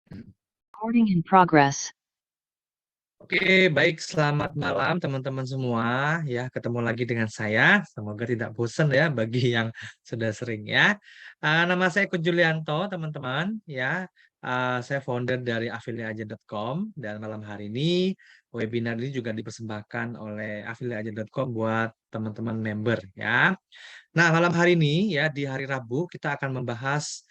Recording in progress. Oke, baik. Selamat malam teman-teman semua. Ya, ketemu lagi dengan saya. Semoga tidak bosan ya bagi yang sudah sering ya. Nama saya Eko Julianto, teman-teman. Ya, saya founder dari afiliaja.com dan malam hari ini webinar ini juga dipersembahkan oleh afiliaja.com buat teman-teman member ya. Nah, malam hari ini ya di hari Rabu kita akan membahas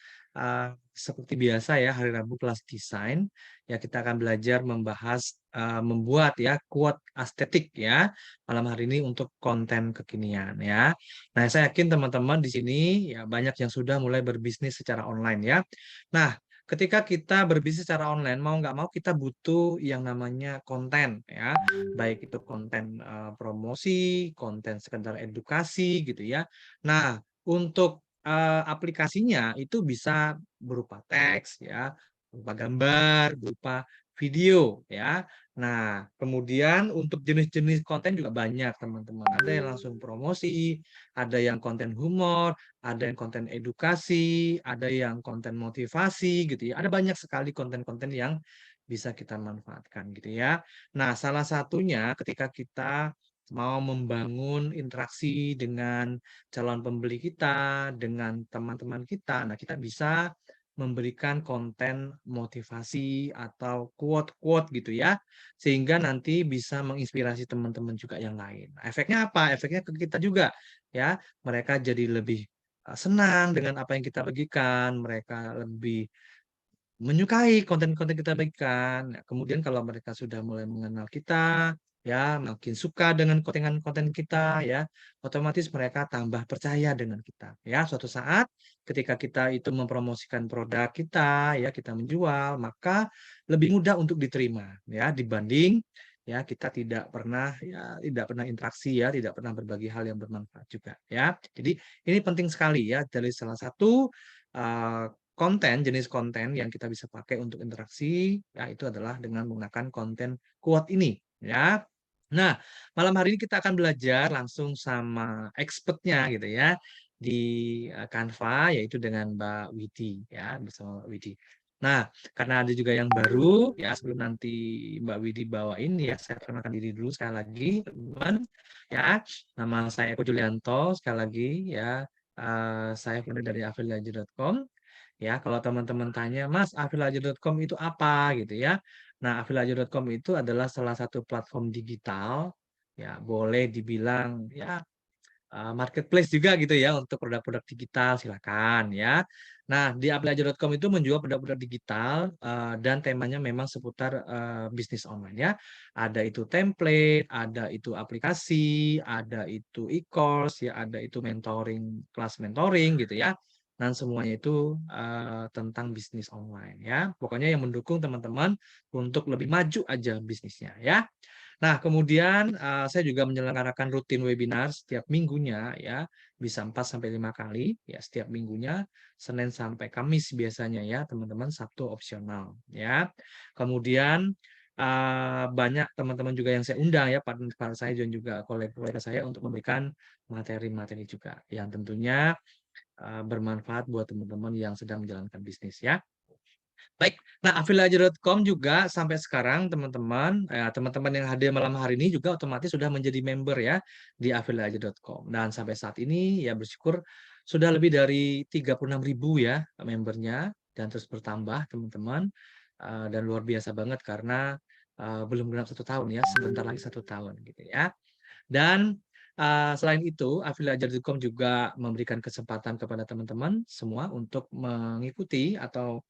seperti biasa ya hari Rabu kelas desain ya kita akan belajar membahas membuat ya quote estetik ya malam hari ini untuk konten kekinian ya. Nah, saya yakin teman-teman di sini ya banyak yang sudah mulai berbisnis secara online ya. Nah, ketika kita berbisnis secara online mau nggak mau kita butuh yang namanya konten ya, baik itu konten promosi, konten sekedar edukasi gitu ya. Nah, untuk aplikasinya itu bisa berupa teks ya, berupa gambar, berupa video ya. Nah, kemudian untuk jenis-jenis konten juga banyak teman-teman. Ada yang langsung promosi, ada yang konten humor, ada yang konten edukasi, ada yang konten motivasi gitu ya. Ada banyak sekali konten-konten yang bisa kita manfaatkan gitu ya. Nah, salah satunya ketika kita mau membangun interaksi dengan calon pembeli kita, dengan teman-teman kita. Nah, kita bisa memberikan konten motivasi atau quote-quote gitu ya, sehingga nanti bisa menginspirasi teman-teman juga yang lain. Nah, efeknya apa? Efeknya ke kita juga ya. Mereka jadi lebih senang dengan apa yang kita bagikan, mereka lebih menyukai konten-konten kita bagikan. Nah, kemudian kalau mereka sudah mulai mengenal kita, ya makin suka dengan konten-konten kita, ya otomatis mereka tambah percaya dengan kita. Ya, suatu saat ketika kita itu mempromosikan produk kita, ya kita menjual, maka lebih mudah untuk diterima, ya dibanding ya kita tidak pernah interaksi ya, tidak pernah berbagi hal yang bermanfaat juga, ya. Jadi ini penting sekali ya dari salah satu uh, jenis konten yang kita bisa pakai untuk interaksi, ya itu adalah dengan menggunakan konten quote ini, ya. Nah, malam hari ini kita akan belajar langsung sama expertnya gitu ya di Canva, yaitu dengan Mbak Widi ya bersama Mbak Widi. Nah, karena ada juga yang baru ya sebelum nanti Mbak Widi bawain ya saya perkenalkan diri dulu sekali lagi teman-teman ya. Nama saya Eko Julianto sekali lagi ya. Saya founder dari afiliaja.com. Ya, kalau teman-teman tanya, Mas, afiliaja.com itu apa gitu ya. Nah, afiliaja.com itu adalah salah satu platform digital, ya boleh dibilang ya marketplace juga gitu ya untuk produk-produk digital, silakan ya. Nah, di afiliaja.com itu menjual produk-produk digital dan temanya memang seputar bisnis online ya. Ada itu template, ada itu aplikasi, ada itu e-course, ya ada itu mentoring, kelas mentoring gitu ya. Dan semuanya itu tentang bisnis online ya. Pokoknya yang mendukung teman-teman untuk lebih maju aja bisnisnya ya. Nah, kemudian saya juga menyelenggarakan rutin webinar setiap minggunya ya, bisa 4 sampai 5 kali ya setiap minggunya, Senin sampai Kamis biasanya ya, teman-teman, Sabtu opsional ya. Kemudian banyak teman-teman juga yang saya undang ya, partner saya dan juga kolega-kolega saya untuk memberikan materi-materi juga yang tentunya bermanfaat buat teman-teman yang sedang menjalankan bisnis ya. Baik, nah afiliaja.com juga sampai sekarang teman-teman yang hadir malam hari ini juga otomatis sudah menjadi member ya di afiliaja.com. Dan sampai saat ini ya bersyukur sudah lebih dari 36.000 ya membernya dan terus bertambah teman-teman. Dan luar biasa banget karena belum genap 1 tahun ya, sebentar lagi 1 tahun gitu ya. Dan selain itu, afiliaja.com juga memberikan kesempatan kepada teman-teman semua untuk mengikuti atau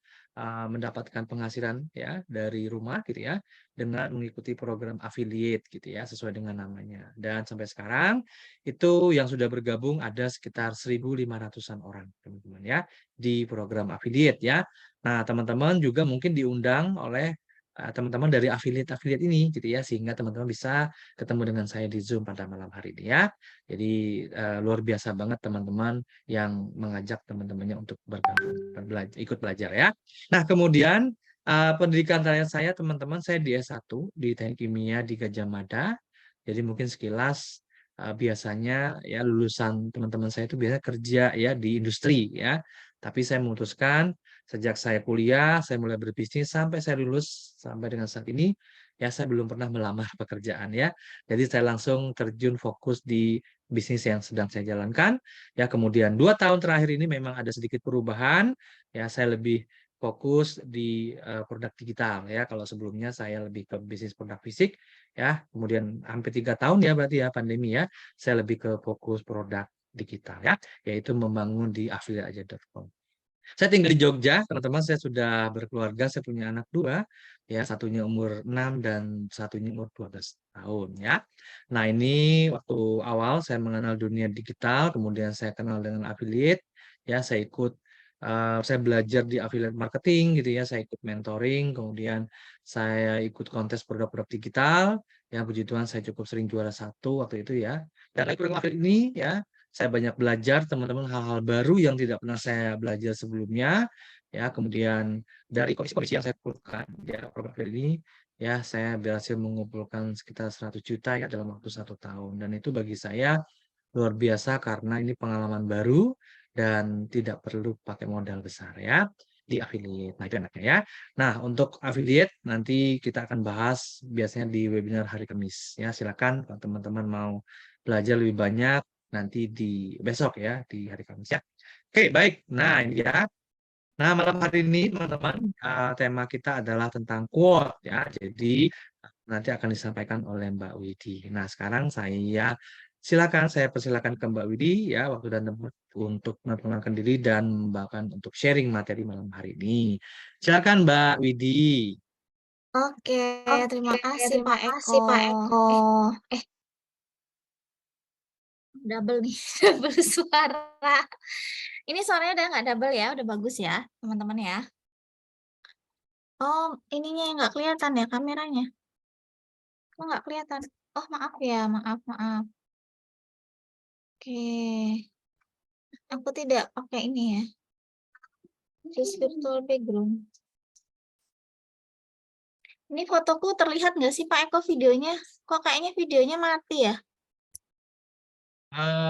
mendapatkan penghasilan ya dari rumah gitu ya dengan mengikuti program affiliate gitu ya sesuai dengan namanya. Dan sampai sekarang itu yang sudah bergabung ada sekitar 1.500-an orang teman-teman ya di program affiliate ya. Nah, teman-teman juga mungkin diundang oleh teman-teman dari affiliate-affiliate ini gitu ya sehingga teman-teman bisa ketemu dengan saya di Zoom pada malam hari ini ya. Jadi luar biasa banget teman-teman yang mengajak teman-temannya untuk bergabung, ikut belajar ya. Nah, kemudian pendidikan saya teman-teman saya di S1 di Teknik Kimia di Gajah Mada. Jadi mungkin sekilas biasanya ya lulusan teman-teman saya itu biasanya kerja ya di industri ya. Tapi saya memutuskan sejak saya kuliah, saya mulai berbisnis sampai saya lulus sampai dengan saat ini, ya saya belum pernah melamar pekerjaan ya. Jadi saya langsung terjun fokus di bisnis yang sedang saya jalankan. Ya, kemudian 2 tahun terakhir ini memang ada sedikit perubahan. Ya, saya lebih fokus di produk digital ya. Kalau sebelumnya saya lebih ke bisnis produk fisik ya. Kemudian hampir 3 tahun ya berarti ya pandemi ya. Saya lebih ke fokus produk digital ya, yaitu membangun di affiliateaja.com. Saya tinggal di Jogja, teman-teman. Saya sudah berkeluarga, saya punya anak dua, ya satunya umur 6 dan satunya umur 12 tahun ya. Nah ini waktu awal saya mengenal dunia digital, kemudian saya kenal dengan affiliate, ya saya ikut, saya belajar di affiliate marketing gitu ya, saya ikut mentoring, kemudian saya ikut kontes produk-produk digital, ya puji Tuhan saya cukup sering juara satu waktu itu ya. Dan ikut affiliate ini ya, saya banyak belajar teman-teman hal-hal baru yang tidak pernah saya belajar sebelumnya ya. Kemudian dari kondisi-kondisi yang saya kumpulkan ya program ini ya saya berhasil mengumpulkan sekitar 100 juta ya dalam waktu 1 tahun, dan itu bagi saya luar biasa karena ini pengalaman baru dan tidak perlu pakai modal besar ya di affiliate. Nah, itu enaknya ya. Nah, untuk affiliate nanti kita akan bahas biasanya di webinar hari Kamis ya. Silakan kalau teman-teman mau belajar lebih banyak nanti di besok ya di hari Kamis ya. Oke, baik. Nah, ini ya. Nah, malam hari ini teman-teman tema kita adalah tentang quote ya. Jadi nanti akan disampaikan oleh Mbak Widi. Nah, sekarang saya persilakan ke Mbak Widi ya waktu dan tempat untuk memperkenalkan diri dan bahkan untuk sharing materi malam hari ini. Silakan Mbak Widi. Oke, terima Oke, kasih terima Pak Eko. kasih Pak Eko. Double nih, double suara. Ini suaranya udah nggak double ya, udah bagus ya, teman-teman ya. Oh, ininya yang nggak kelihatan ya kameranya? Kok nggak kelihatan? Oh, maaf ya, maaf, maaf. Oke, aku tidak pakai ini ya. Use virtual background. Ini fotoku terlihat nggak sih Pak Eko videonya? Kok kayaknya videonya mati ya?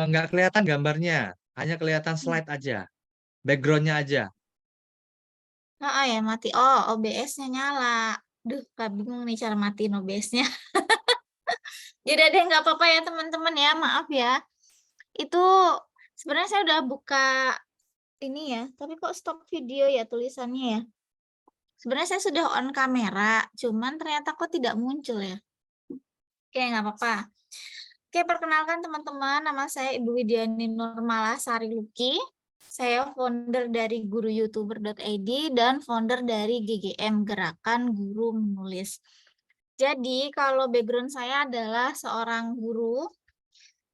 Nggak kelihatan gambarnya, hanya kelihatan slide aja, backgroundnya aja. Oh ya mati. Oh, OBS-nya nyala. Duh, Kak bingung nih cara matiin OBS-nya. Jadi ada nggak apa-apa ya teman-teman ya, maaf ya. Itu sebenarnya saya udah buka ini ya, tapi kok stop video ya tulisannya ya. Sebenarnya saya sudah on kamera, cuman ternyata kok tidak muncul ya. Oke, nggak apa-apa. Oke, perkenalkan teman-teman, nama saya Ibu Widiani Nurmala Sari Luki. Saya founder dari guruyoutuber.id dan founder dari GGM, Gerakan Guru Menulis. Jadi, kalau background saya adalah seorang guru,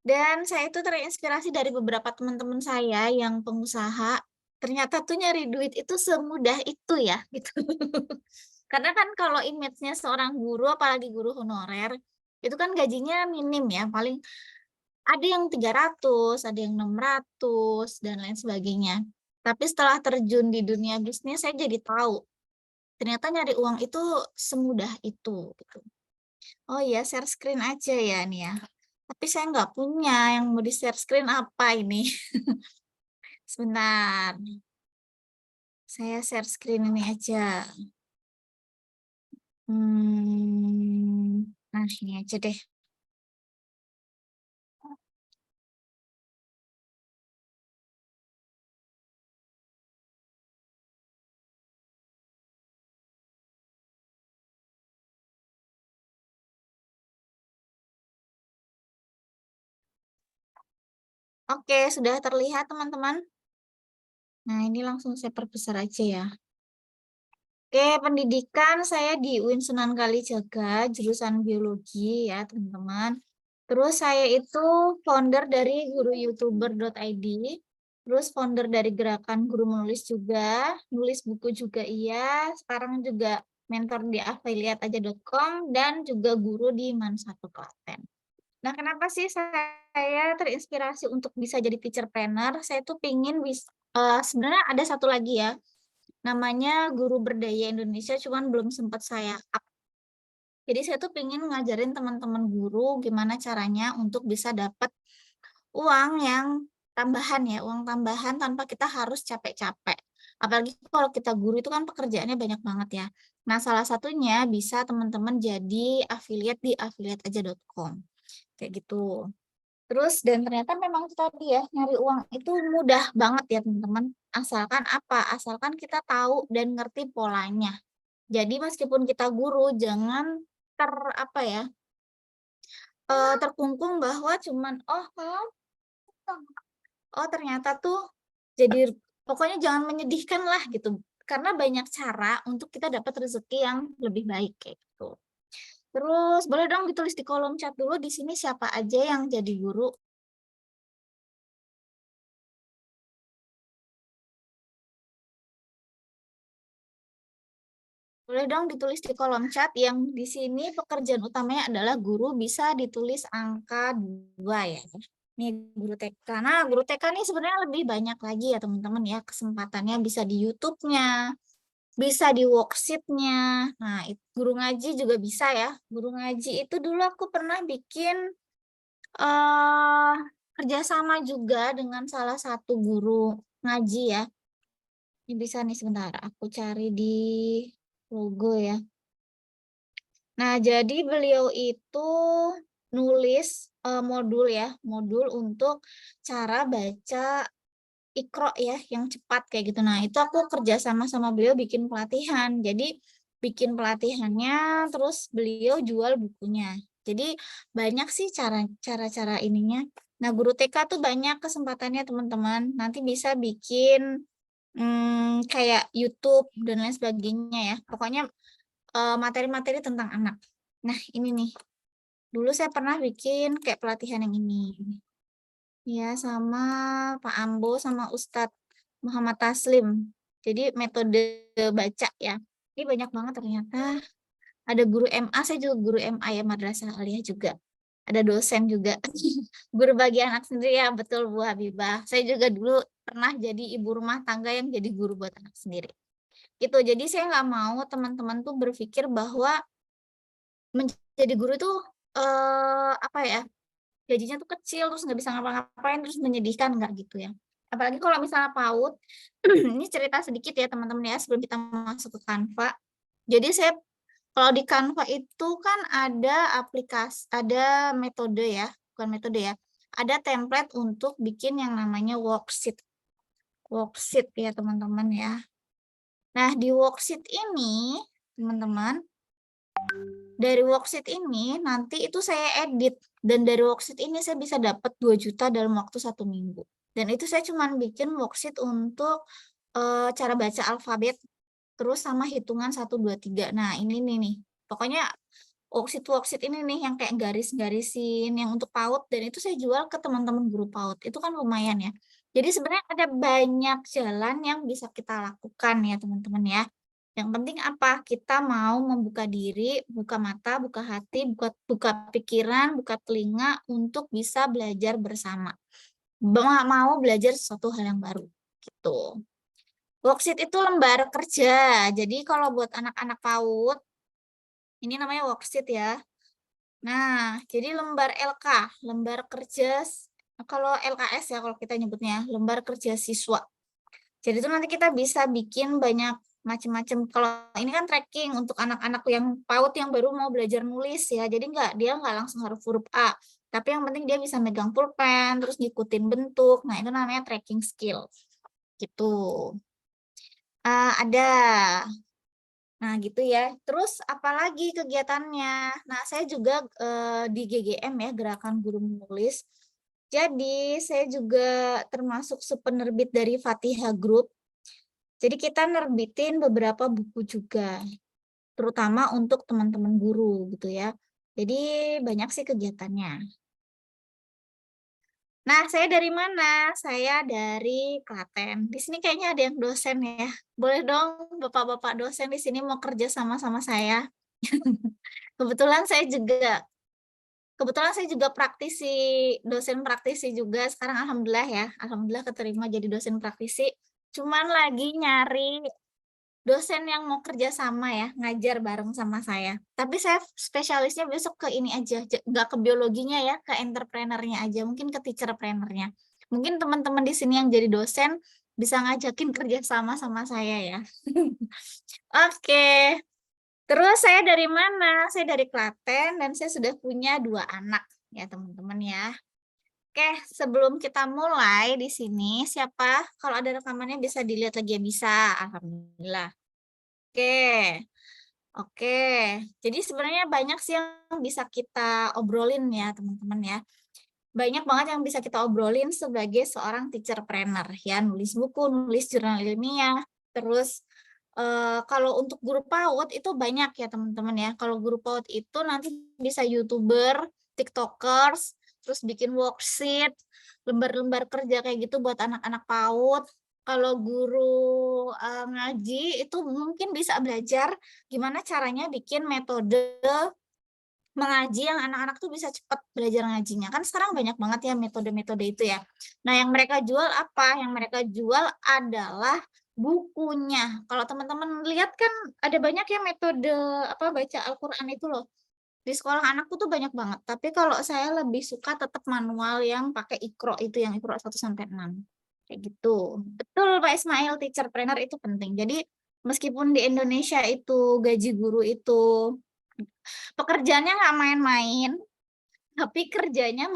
dan saya itu terinspirasi dari beberapa teman-teman saya yang pengusaha. Ternyata tuh nyari duit itu semudah itu ya, gitu. Karena kan kalau image-nya seorang guru, apalagi guru honorer, itu kan gajinya minim ya, paling ada yang 300, ada yang 600, dan lain sebagainya. Tapi setelah terjun di dunia bisnis, saya jadi tahu, ternyata nyari uang itu semudah itu. Gitu. Oh iya, share screen aja ya nih ya. Tapi saya nggak punya yang mau di-share screen apa ini. Sebentar. Saya share screen ini aja. Nah, ini aja deh. Oke, sudah terlihat teman-teman? Nah, ini langsung saya perbesar aja ya. Oke, pendidikan saya di UIN Sunan Kalijaga, jurusan biologi ya teman-teman. Terus saya itu founder dari guruyoutuber.id, terus founder dari Gerakan Guru Menulis juga, nulis buku juga iya, sekarang juga mentor di affiliateaja.com, dan juga guru di Man1 Klaten. Nah, kenapa sih saya terinspirasi untuk bisa jadi teacher planner? Saya tuh pingin sebenarnya ada satu lagi ya, namanya Guru Berdaya Indonesia, cuman belum sempat saya up. Jadi saya tuh pengen ngajarin teman-teman guru gimana caranya untuk bisa dapat uang yang tambahan ya, uang tambahan tanpa kita harus capek-capek. Apalagi kalau kita guru itu kan pekerjaannya banyak banget ya. Nah, salah satunya bisa teman-teman jadi affiliate di affiliateaja.com. Kayak gitu. Terus dan ternyata memang itu tadi ya, nyari uang itu mudah banget ya teman-teman. Asalkan apa? Asalkan kita tahu dan ngerti polanya. Jadi meskipun kita guru, jangan apa ya, terkungkung bahwa cuman, oh ternyata tuh jadi pokoknya jangan menyedihkan lah gitu. Karena banyak cara untuk kita dapat rezeki yang lebih baik kayak gitu. Terus boleh dong ditulis di kolom chat dulu di sini siapa aja yang jadi guru. Boleh dong ditulis di kolom chat yang di sini pekerjaan utamanya adalah guru, bisa ditulis angka 2 ya. Nih guru TK. Nah, guru TK nih sebenarnya lebih banyak lagi ya teman-teman ya, kesempatannya bisa di YouTube-nya, bisa di worksheet-nya. Nah, guru ngaji juga bisa ya. Guru ngaji itu dulu aku pernah bikin kerjasama juga dengan salah satu guru ngaji ya. Ini bisa nih sebentar, aku cari di logo ya. Nah, jadi beliau itu nulis modul ya, modul untuk cara baca Iqra ya, yang cepat kayak gitu. Nah, itu aku kerja sama beliau bikin pelatihan. Jadi bikin pelatihannya, terus beliau jual bukunya. Jadi banyak sih cara-cara ininya. Nah, guru TK tuh banyak kesempatannya teman-teman. Nanti bisa bikin kayak YouTube dan lain sebagainya ya. Pokoknya materi-materi tentang anak. Nah, ini nih. Dulu saya pernah bikin kayak pelatihan yang ini. Ya, sama Pak Ambo sama Ustadz Muhammad Taslim. Jadi metode baca ya. Ini banyak banget ternyata. Ada guru MA, saya juga guru MA ya, Madrasah Aliyah juga. Ada dosen juga. Guru bagi anak sendiri ya, betul Bu Habibah. Saya juga dulu pernah jadi ibu rumah tangga yang jadi guru buat anak sendiri. Gitu, jadi saya nggak mau teman-teman tuh berpikir bahwa menjadi guru itu apa ya, gajinya tuh kecil terus nggak bisa ngapa-ngapain terus menyedihkan, nggak gitu ya. Apalagi kalau misalnya PAUD, ini cerita sedikit ya teman-teman ya sebelum kita masuk ke Canva. Jadi saya kalau di Canva itu kan ada aplikasi, ada metode ya, bukan metode ya, ada template untuk bikin yang namanya worksheet. Worksheet ya teman-teman ya. Nah di worksheet ini teman-teman, dari worksheet ini nanti itu saya edit dan dari worksheet ini saya bisa dapat 2 juta dalam waktu 1 minggu. Dan itu saya cuma bikin worksheet untuk cara baca alfabet terus sama hitungan 1 2 3. Nah, ini nih. Pokoknya worksheet ini nih yang kayak garis-garisin yang untuk PAUD dan itu saya jual ke teman-teman guru PAUD. Itu kan lumayan ya. Jadi sebenarnya ada banyak jalan yang bisa kita lakukan ya teman-teman ya. Yang penting apa? Kita mau membuka diri, buka mata, buka hati, buka pikiran, buka telinga untuk bisa belajar bersama. Mau belajar sesuatu hal yang baru gitu. Worksheet itu lembar kerja. Jadi kalau buat anak-anak PAUD, ini namanya worksheet ya. Nah, jadi lembar LK, lembar kerja, kalau LKS ya kalau kita nyebutnya, lembar kerja siswa. Jadi itu nanti kita bisa bikin banyak macam-macam. Kalau ini kan tracking untuk anak-anak yang PAUD yang baru mau belajar nulis ya. Jadi dia nggak langsung harus huruf A. Tapi yang penting dia bisa megang pulpen, terus ngikutin bentuk. Nah, itu namanya tracking skill. Gitu. Ada. Nah, gitu ya. Terus apalagi kegiatannya? Nah, saya juga di GGM ya, Gerakan Guru Menulis. Jadi, saya juga termasuk penerbit dari Fatihah Group. Jadi, kita nerbitin beberapa buku juga, terutama untuk teman-teman guru gitu ya. Jadi, banyak sih kegiatannya. Nah, saya dari mana? Saya dari Klaten. Di sini kayaknya ada yang dosen ya. Boleh dong Bapak-bapak dosen di sini mau kerja sama saya. Kebetulan saya juga dosen praktisi juga sekarang alhamdulillah ya. Alhamdulillah keterima jadi dosen praktisi. Cuman lagi nyari dosen yang mau kerja sama ya, ngajar bareng sama saya. Tapi saya spesialisnya besok ke ini aja, nggak ke biologinya ya, ke entrepreneurnya aja, mungkin ke teacherpreneurnya. Mungkin teman-teman di sini yang jadi dosen bisa ngajakin kerja sama saya ya. Oke. Terus saya dari mana? Saya dari Klaten dan saya sudah punya 2 anak ya teman-teman ya. Oke, sebelum kita mulai di sini, siapa kalau ada rekamannya bisa dilihat lagi ya? Bisa, alhamdulillah. Oke. Oke. Jadi sebenarnya banyak sih yang bisa kita obrolin ya, teman-teman ya. Banyak banget yang bisa kita obrolin sebagai seorang teacherpreneur ya, nulis buku, nulis jurnal ilmiah, terus kalau untuk guru PAUD itu banyak ya teman-teman ya. Kalau guru PAUD itu nanti bisa YouTuber, TikTokers, terus bikin worksheet, lembar-lembar kerja kayak gitu buat anak-anak PAUD. Kalau guru ngaji itu mungkin bisa belajar gimana caranya bikin metode mengaji yang anak-anak tuh bisa cepat belajar ngajinya. Kan sekarang banyak banget ya metode-metode itu ya. Nah, yang mereka jual apa? Yang mereka jual adalah bukunya. Kalau teman-teman lihat kan ada banyak ya metode apa baca Al-Qur'an itu loh. Di sekolah anakku tuh banyak banget. Tapi kalau saya lebih suka tetap manual yang pakai Iqra itu yang Iqra 1 sampai 6. Kayak gitu. Betul Pak Ismail, teacherpreneur itu penting. Jadi meskipun di Indonesia itu gaji guru itu pekerjaannya nggak main-main, tapi kerjanya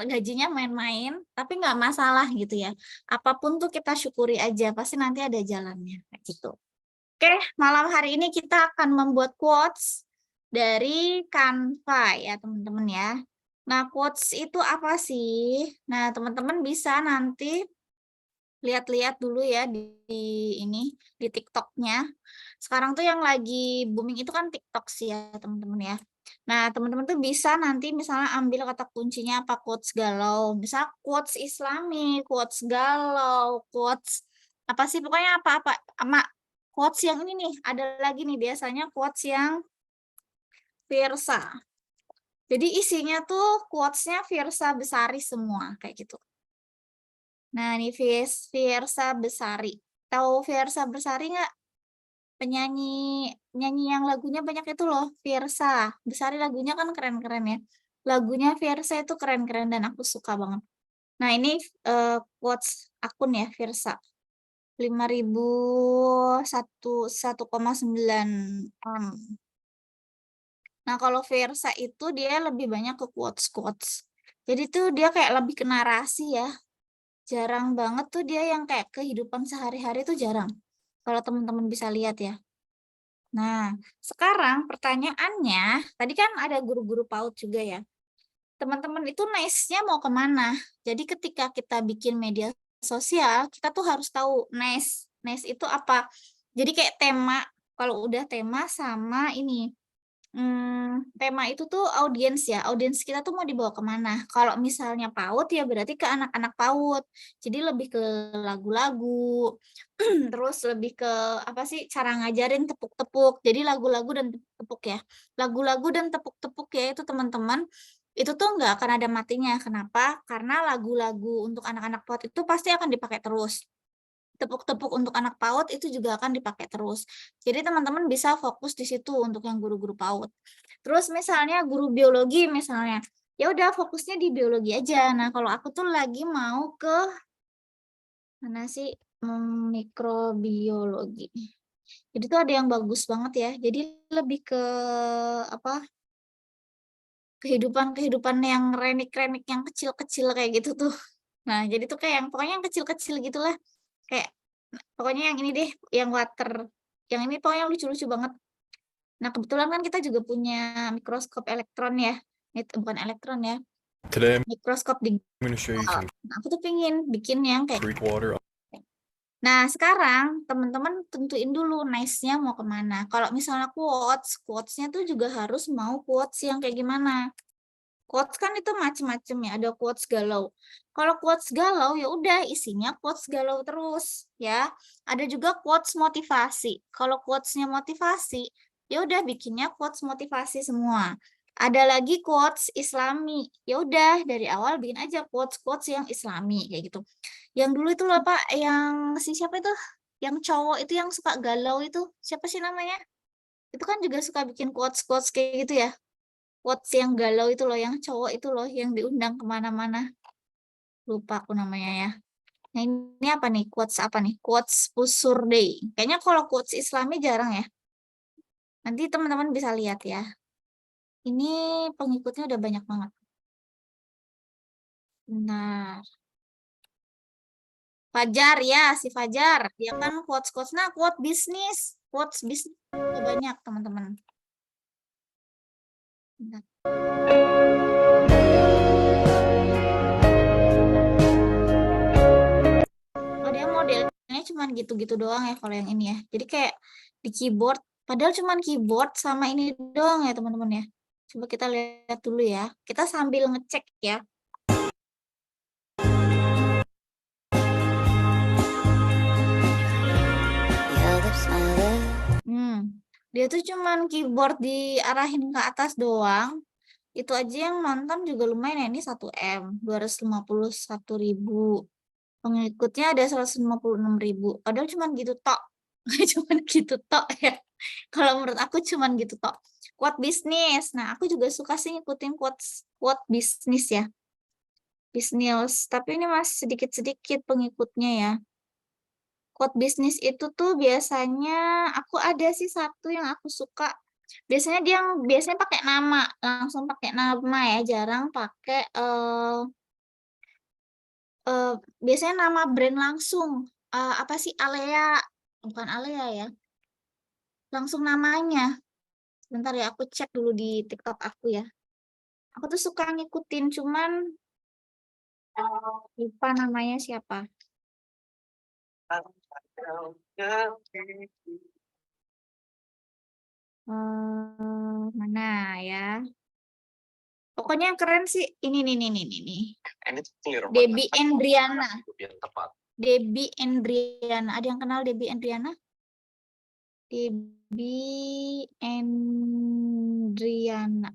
gajinya main-main, tapi nggak masalah gitu ya. Apapun tuh kita syukuri aja, pasti nanti ada jalannya kayak gitu. Oke, malam hari ini kita akan membuat quotes dari Canva ya teman-teman ya. Nah, quotes itu apa sih? Nah, teman-teman bisa nanti lihat-lihat dulu ya di ini di TikTok-nya. Sekarang tuh yang lagi booming itu kan TikTok sih ya teman-teman ya. Nah, teman-teman tuh bisa nanti misalnya ambil kata kuncinya apa quotes galau, misal quotes Islami, quotes galau, quotes apa sih pokoknya apa-apa sama quotes yang ini nih, ada lagi nih biasanya quotes yang Fiersa. Jadi isinya tuh quotes-nya Fiersa Besari semua kayak gitu. Nah, ini Fiersa Besari. Tahu Fiersa Besari nggak? Penyanyi yang lagunya banyak itu loh, Fiersa. Besari lagunya kan keren-keren ya. Lagunya Fiersa itu keren-keren dan aku suka banget. Nah, ini quotes akun ya, Fiersa. 5.1,9 M. Nah, kalau Fiersa itu dia lebih banyak ke quotes-quotes. Jadi tuh dia kayak lebih ke narasi ya. Jarang banget tuh dia yang kayak kehidupan sehari-hari tuh jarang. Kalau teman-teman bisa lihat ya. Nah, sekarang pertanyaannya, tadi kan ada guru-guru PAUD juga ya. Teman-teman itu nice-nya mau kemana? Jadi ketika kita bikin media sosial, kita tuh harus tahu nice. Nice itu apa? Jadi kayak tema, kalau udah tema sama ini, tema itu tuh audiens ya, audiens kita tuh mau dibawa kemana? Kalau misalnya PAUD ya berarti ke anak-anak PAUD, jadi lebih ke lagu-lagu, terus lebih ke apa sih, cara ngajarin tepuk-tepuk, jadi lagu-lagu dan tepuk-tepuk ya. Lagu-lagu dan tepuk-tepuk ya itu teman-teman, itu tuh nggak akan ada matinya, kenapa? Karena lagu-lagu untuk anak-anak PAUD itu pasti akan dipakai terus. Tepuk-tepuk untuk anak PAUD itu juga akan dipakai terus. Jadi teman-teman bisa fokus di situ untuk yang guru-guru PAUD. Terus misalnya guru biologi misalnya, ya udah fokusnya di biologi aja. Nah, kalau aku tuh lagi mau ke mana sih? Mikrobiologi. Jadi tuh ada yang bagus banget ya. Jadi lebih ke apa? Kehidupan-kehidupan yang renik-renik yang kecil-kecil kayak gitu tuh. Nah, jadi tuh kayak yang pokoknya yang kecil-kecil gitulah. Kayak pokoknya yang ini deh, yang water, yang ini pokoknya lucu-lucu banget. Nah, kebetulan kan kita juga punya mikroskop elektron ya, bukan elektron ya, Today I'm mikroskop di going to show you some Nah, aku tuh pengen bikin yang kayak Greek water. Nah, sekarang teman-teman tentuin dulu nice-nya mau kemana. Kalau misalnya quotes-nya tuh juga harus mau quotes yang kayak gimana. Quotes kan itu macam-macam ya, ada quotes galau. Kalau quotes galau ya udah isinya quotes galau terus ya. Ada juga quotes motivasi. Kalau quotes-nya motivasi, ya udah bikinnya quotes motivasi semua. Ada lagi quotes Islami. Ya udah dari awal bikin aja quotes-quotes yang Islami kayak gitu. Yang dulu itu loh Pak, yang siapa itu? Yang cowok itu yang suka galau itu, siapa sih namanya? Itu kan juga suka bikin quotes-quotes kayak gitu ya. Quotes yang galau itu loh, yang cowok itu loh, yang diundang kemana-mana. Lupa aku namanya ya. Nah, ini apa nih? Quotes apa nih? Quotes Pusur Day. Kayaknya kalau quotes Islami jarang ya. Nanti teman-teman bisa lihat ya. Ini pengikutnya udah banyak banget. Nah, Fajar ya, si Fajar. Dia kan quotes-quotes. Nah, quote bisnis. Quotes bisnis udah banyak, teman-teman. Bentar. Oh, dia modelnya cuman gitu-gitu doang ya kalau yang ini ya. Jadi kayak di keyboard, padahal cuman keyboard sama ini doang ya, teman-teman ya. Coba kita lihat dulu ya. Kita sambil ngecek ya. Dia tuh cuman keyboard diarahin ke atas doang. Itu aja yang nonton juga lumayan ya. Ini 1M, 251.000. Pengikutnya ada 156.000. Padahal cuman gitu tok. Cuman gitu tok ya. Kalau menurut aku cuman gitu tok. Quote bisnis. Nah, aku juga suka sih ngikutin quote bisnis ya. Bisnis. Tapi ini masih sedikit-sedikit pengikutnya ya. Quote bisnis itu tuh biasanya aku ada sih satu yang aku suka. Biasanya dia biasanya pakai nama, langsung pakai nama ya, jarang pakai biasanya nama brand langsung. Apa sih Alea? Bukan Alea ya. Langsung namanya. Bentar ya, aku cek dulu di TikTok aku ya. Aku tuh suka ngikutin, cuman lupa namanya siapa. Mana ya? Pokoknya yang keren sih ini nih. Debbie Endriana. Debbie Endriana. Ada yang kenal Debbie Endriana? Debbie Endriana.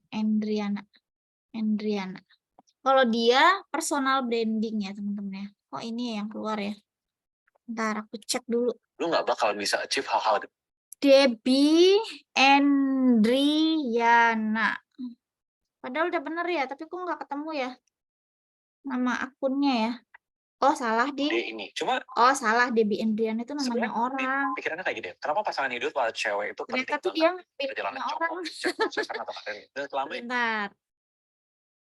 Kalau dia personal branding ya, teman-teman ya. Oh, ini yang keluar ya. Ntar aku cek dulu. Lu nggak bakal bisa achieve hal-hal. Debbie Endriana. Padahal udah bener ya, tapi kok nggak ketemu ya nama akunnya ya. Oh, salah Ini cuma salah, Debbie Endriana itu namanya sebenarnya orang. pikirannya kayak gini. Kenapa pasangan hidup pada cewek itu penting Ternyata tuh dia perjalanan pilihnya orang. cowok atau karir. Dan selama ini Bentar.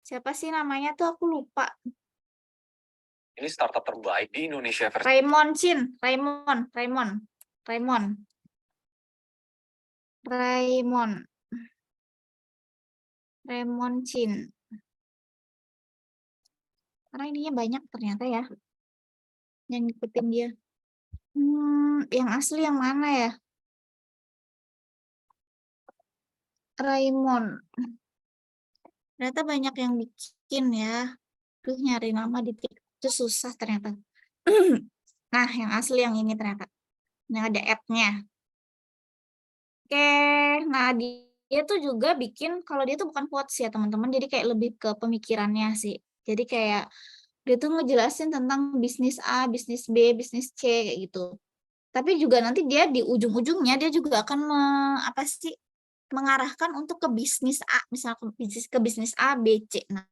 Siapa sih namanya tuh aku lupa. ini startup terbaik di Indonesia versi Raymond Chin. Karena ininya banyak ternyata ya yang ngikutin dia. Yang asli yang mana ya? Raymond. Ternyata banyak yang bikin ya. Duh, nyari nama di TikTok itu susah ternyata. Nah, yang asli yang ini ternyata. Yang ada app-nya. Oke, nah dia tuh juga bikin, kalau dia tuh bukan quotes ya teman-teman, jadi kayak lebih ke pemikirannya sih. Jadi kayak dia tuh ngejelasin tentang bisnis A, bisnis B, bisnis C kayak gitu. Tapi juga nanti dia di ujung-ujungnya dia juga akan mengarahkan untuk ke bisnis A, misalnya ke bisnis A, B, C. Nah,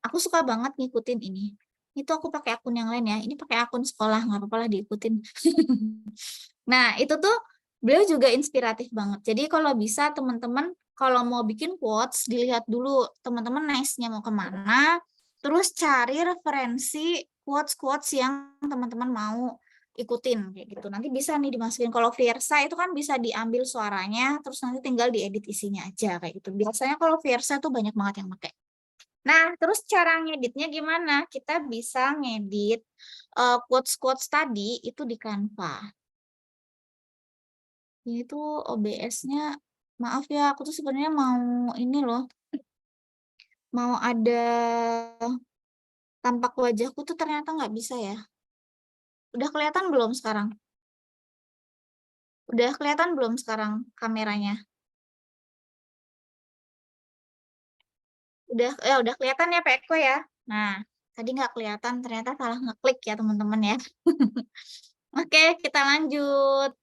aku suka banget ngikutin ini. Itu aku pakai akun yang lain ya. Ini pakai akun sekolah, nggak apa-apa lah diikutin. Nah, itu tuh beliau juga inspiratif banget. Jadi kalau bisa teman-teman kalau mau bikin quotes, dilihat dulu teman-teman nice-nya mau kemana, terus cari referensi quotes-quotes yang teman-teman mau ikutin kayak gitu. Nanti bisa nih dimasukin. Kalau Versa itu kan bisa diambil suaranya, terus nanti tinggal diedit isinya aja kayak gitu. Biasanya kalau Versa tuh banyak banget yang pakai. Nah, terus cara ngeditnya gimana? Kita bisa ngedit quotes-quotes tadi itu di Canva. Ini tuh OBS-nya, maaf ya, aku tuh sebenarnya mau ini loh, mau ada tampak wajahku tuh ternyata nggak bisa ya. Udah kelihatan belum sekarang? Udah kelihatan belum sekarang kameranya? Udah kelihatan ya Pak Eko ya? Nah, tadi nggak kelihatan, ternyata salah ngeklik ya teman-teman ya. Oke, kita lanjut.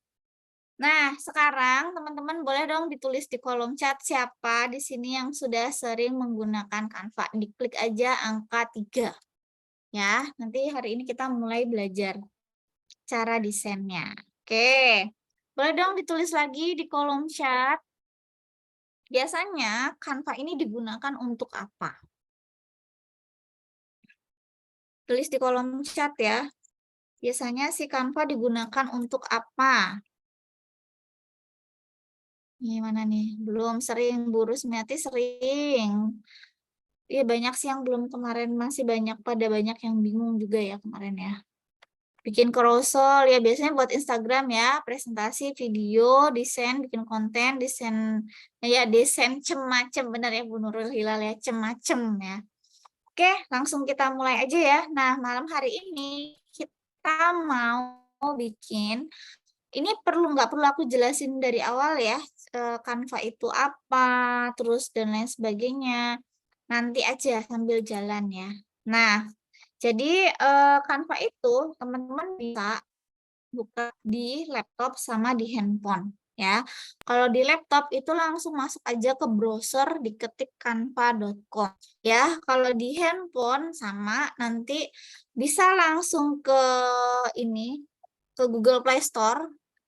Nah, sekarang teman-teman boleh dong ditulis di kolom chat siapa di sini yang sudah sering menggunakan Canva. Diklik aja angka 3. Ya, nanti hari ini kita mulai belajar cara desainnya. Oke, boleh dong ditulis lagi di kolom chat. Biasanya Canva ini digunakan untuk apa? Tulis di kolom chat ya. Biasanya si Canva digunakan untuk apa? Gimana nih? Belum sering, Bu Rusmiati sering. Iya banyak sih yang belum kemarin, masih pada banyak yang bingung juga ya kemarin ya. Bikin carousel ya biasanya buat Instagram ya, presentasi, video, desain, bikin konten, desain ya desain macem bener ya Bu Nurul Hilal ya, macem ya. Oke, langsung kita mulai aja ya. Nah, malam hari ini kita mau bikin ini nggak perlu aku jelasin dari awal ya, Canva itu apa, terus dan lain sebagainya. Nanti aja sambil jalan ya. Nah, jadi Canva itu teman-teman bisa buka di laptop sama di handphone ya. Kalau di laptop itu langsung masuk aja ke browser diketik canva.com ya. Kalau di handphone sama nanti bisa langsung ke ini ke Google Play Store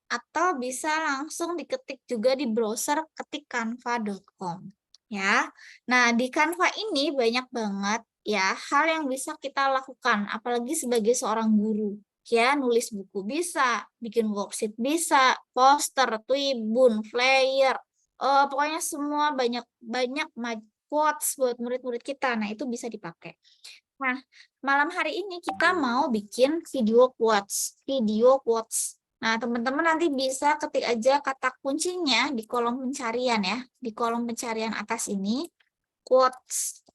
atau bisa langsung diketik juga di browser ketik canva.com ya. Nah, di Canva ini banyak banget ya hal yang bisa kita lakukan apalagi sebagai seorang guru. Ya, nulis buku bisa, bikin worksheet bisa, poster, tribun, flyer, pokoknya semua banyak quotes buat murid-murid kita. Nah, itu bisa dipakai. Nah, malam hari ini kita mau bikin video quotes. Nah, teman-teman nanti bisa ketik aja kata kuncinya di kolom pencarian ya. Di kolom pencarian atas ini, quotes.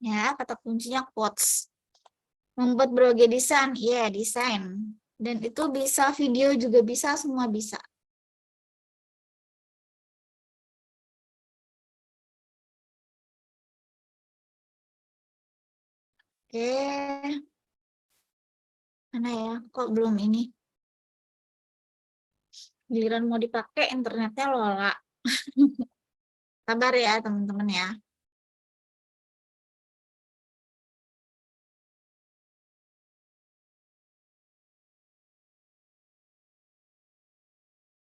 Ya, kata kuncinya quotes. Membuat berbagai desain, ya desain. Dan itu bisa video juga bisa, semua bisa. Oke. Mana ya? Kok belum ini? Giliran mau dipakai internetnya lola. Sabar ya teman-teman ya.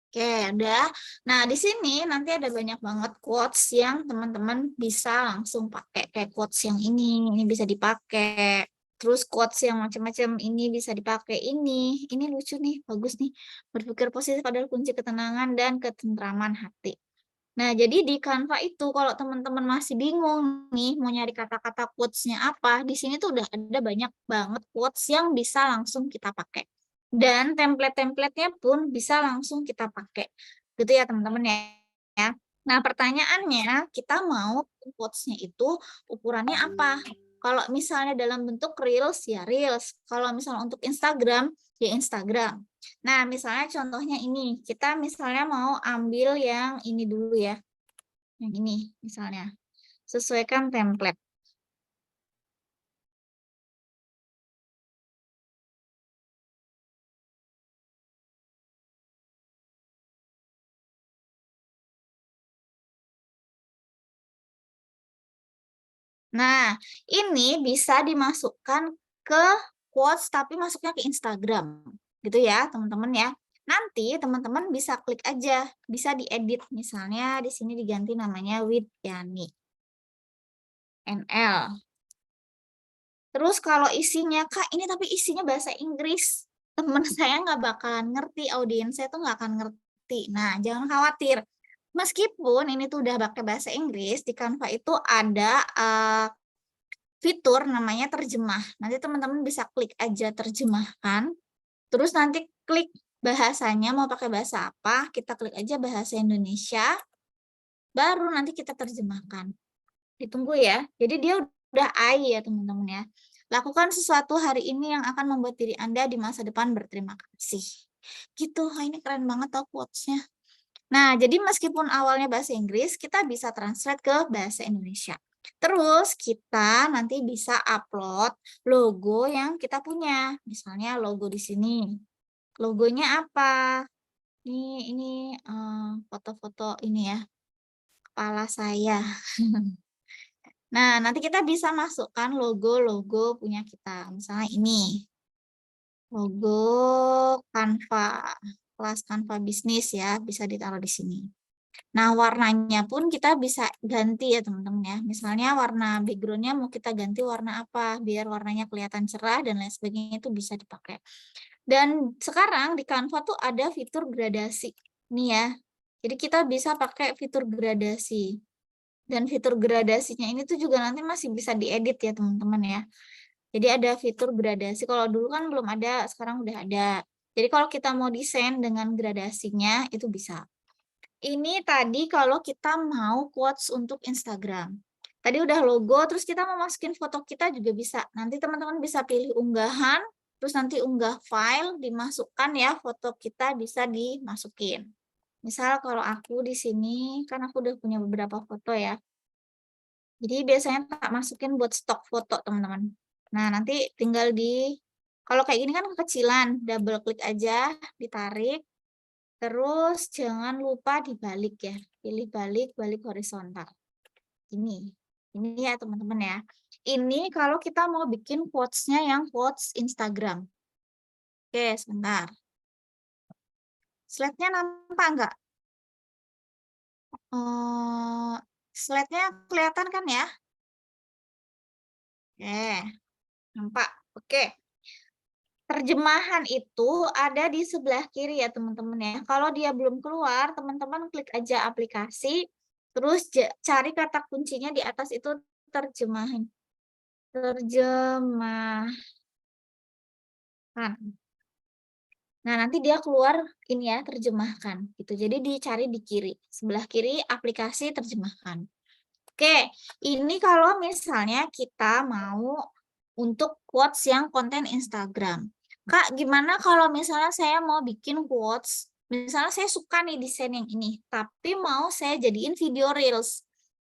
Oke, udah. Nah, di sini nanti ada banyak banget quotes yang teman-teman bisa langsung pakai. Kayak quotes yang ini bisa dipakai. Terus quotes yang macam-macam ini bisa dipakai. Ini lucu nih, bagus nih. Berpikir positif adalah kunci ketenangan dan ketentraman hati. Nah, jadi di Canva itu kalau teman-teman masih bingung nih mau nyari kata-kata quotes-nya apa, di sini tuh udah ada banyak banget quotes yang bisa langsung kita pakai. Dan template-templatenya pun bisa langsung kita pakai. Gitu ya teman-teman ya. Nah, pertanyaannya kita mau quotes-nya itu ukurannya apa? Kalau misalnya dalam bentuk Reels ya Reels. Kalau misalnya untuk Instagram ya Instagram. Nah, misalnya contohnya ini, kita misalnya mau ambil yang ini dulu ya. Yang ini misalnya. Sesuaikan template. Nah, ini bisa dimasukkan ke quotes tapi masuknya ke Instagram. Gitu ya, teman-teman ya. Nanti teman-teman bisa klik aja, bisa diedit. Misalnya di sini diganti namanya Widyani. NL. Terus kalau isinya, Kak, ini tapi isinya bahasa Inggris. Teman saya nggak bakalan ngerti, audiens saya tuh nggak akan ngerti. Nah, jangan khawatir. Meskipun ini tuh udah pakai bahasa Inggris, di Canva itu ada fitur namanya terjemah. Nanti teman-teman bisa klik aja terjemahkan. Terus nanti klik bahasanya, mau pakai bahasa apa, kita klik aja bahasa Indonesia. Baru nanti kita terjemahkan. Ditunggu ya. Jadi dia udah AI ya teman-teman ya. Lakukan sesuatu hari ini yang akan membuat diri Anda di masa depan berterima kasih. Gitu, ini keren banget tau quotes-nya. Nah, jadi meskipun awalnya bahasa Inggris, kita bisa translate ke bahasa Indonesia. Terus kita nanti bisa upload logo yang kita punya. Misalnya logo di sini. Logonya apa? Ini foto-foto ini ya. Kepala saya. Nah, nanti kita bisa masukkan logo-logo punya kita. Misalnya ini, logo Canva, kelas Canva bisnis ya, bisa ditaruh di sini. Nah, warnanya pun kita bisa ganti ya teman-teman ya. Misalnya warna background-nya mau kita ganti warna apa, biar warnanya kelihatan cerah dan lain sebagainya itu bisa dipakai. Dan sekarang di Canva tuh ada fitur gradasi. Nih ya, jadi kita bisa pakai fitur gradasi. Dan fitur gradasinya ini tuh juga nanti masih bisa diedit ya teman-teman ya. Jadi ada fitur gradasi, kalau dulu kan belum ada, sekarang udah ada. Jadi kalau kita mau desain dengan gradasinya itu bisa. Ini tadi kalau kita mau quotes untuk Instagram. Tadi udah logo, terus kita mau masukin foto kita juga bisa. Nanti teman-teman bisa pilih unggahan, terus nanti unggah file, dimasukkan ya, foto kita bisa dimasukin. Misal kalau aku di sini, kan aku udah punya beberapa foto ya. Jadi biasanya tak masukin buat stok foto teman-teman. Nah nanti tinggal kalau kayak gini kan kekecilan, double klik aja, ditarik. Terus jangan lupa dibalik ya, pilih balik horizontal. Ini ya teman-teman ya. Ini kalau kita mau bikin quotes-nya yang quotes Instagram. Oke, sebentar. Slide-nya nampak nggak? Slide-nya kelihatan kan ya? Oke, nampak. Oke. Terjemahan itu ada di sebelah kiri ya teman-teman ya. Kalau dia belum keluar, teman-teman klik aja aplikasi, terus cari kata kuncinya di atas itu terjemahan. Terjemahkan. Nah, nanti dia keluar ini ya, terjemahkan gitu. Jadi dicari di kiri, sebelah kiri aplikasi terjemahkan. Oke, ini kalau misalnya kita mau untuk quotes yang konten Instagram. Kak, gimana kalau misalnya saya mau bikin quotes, misalnya saya suka nih desain yang ini, tapi mau saya jadiin video reels.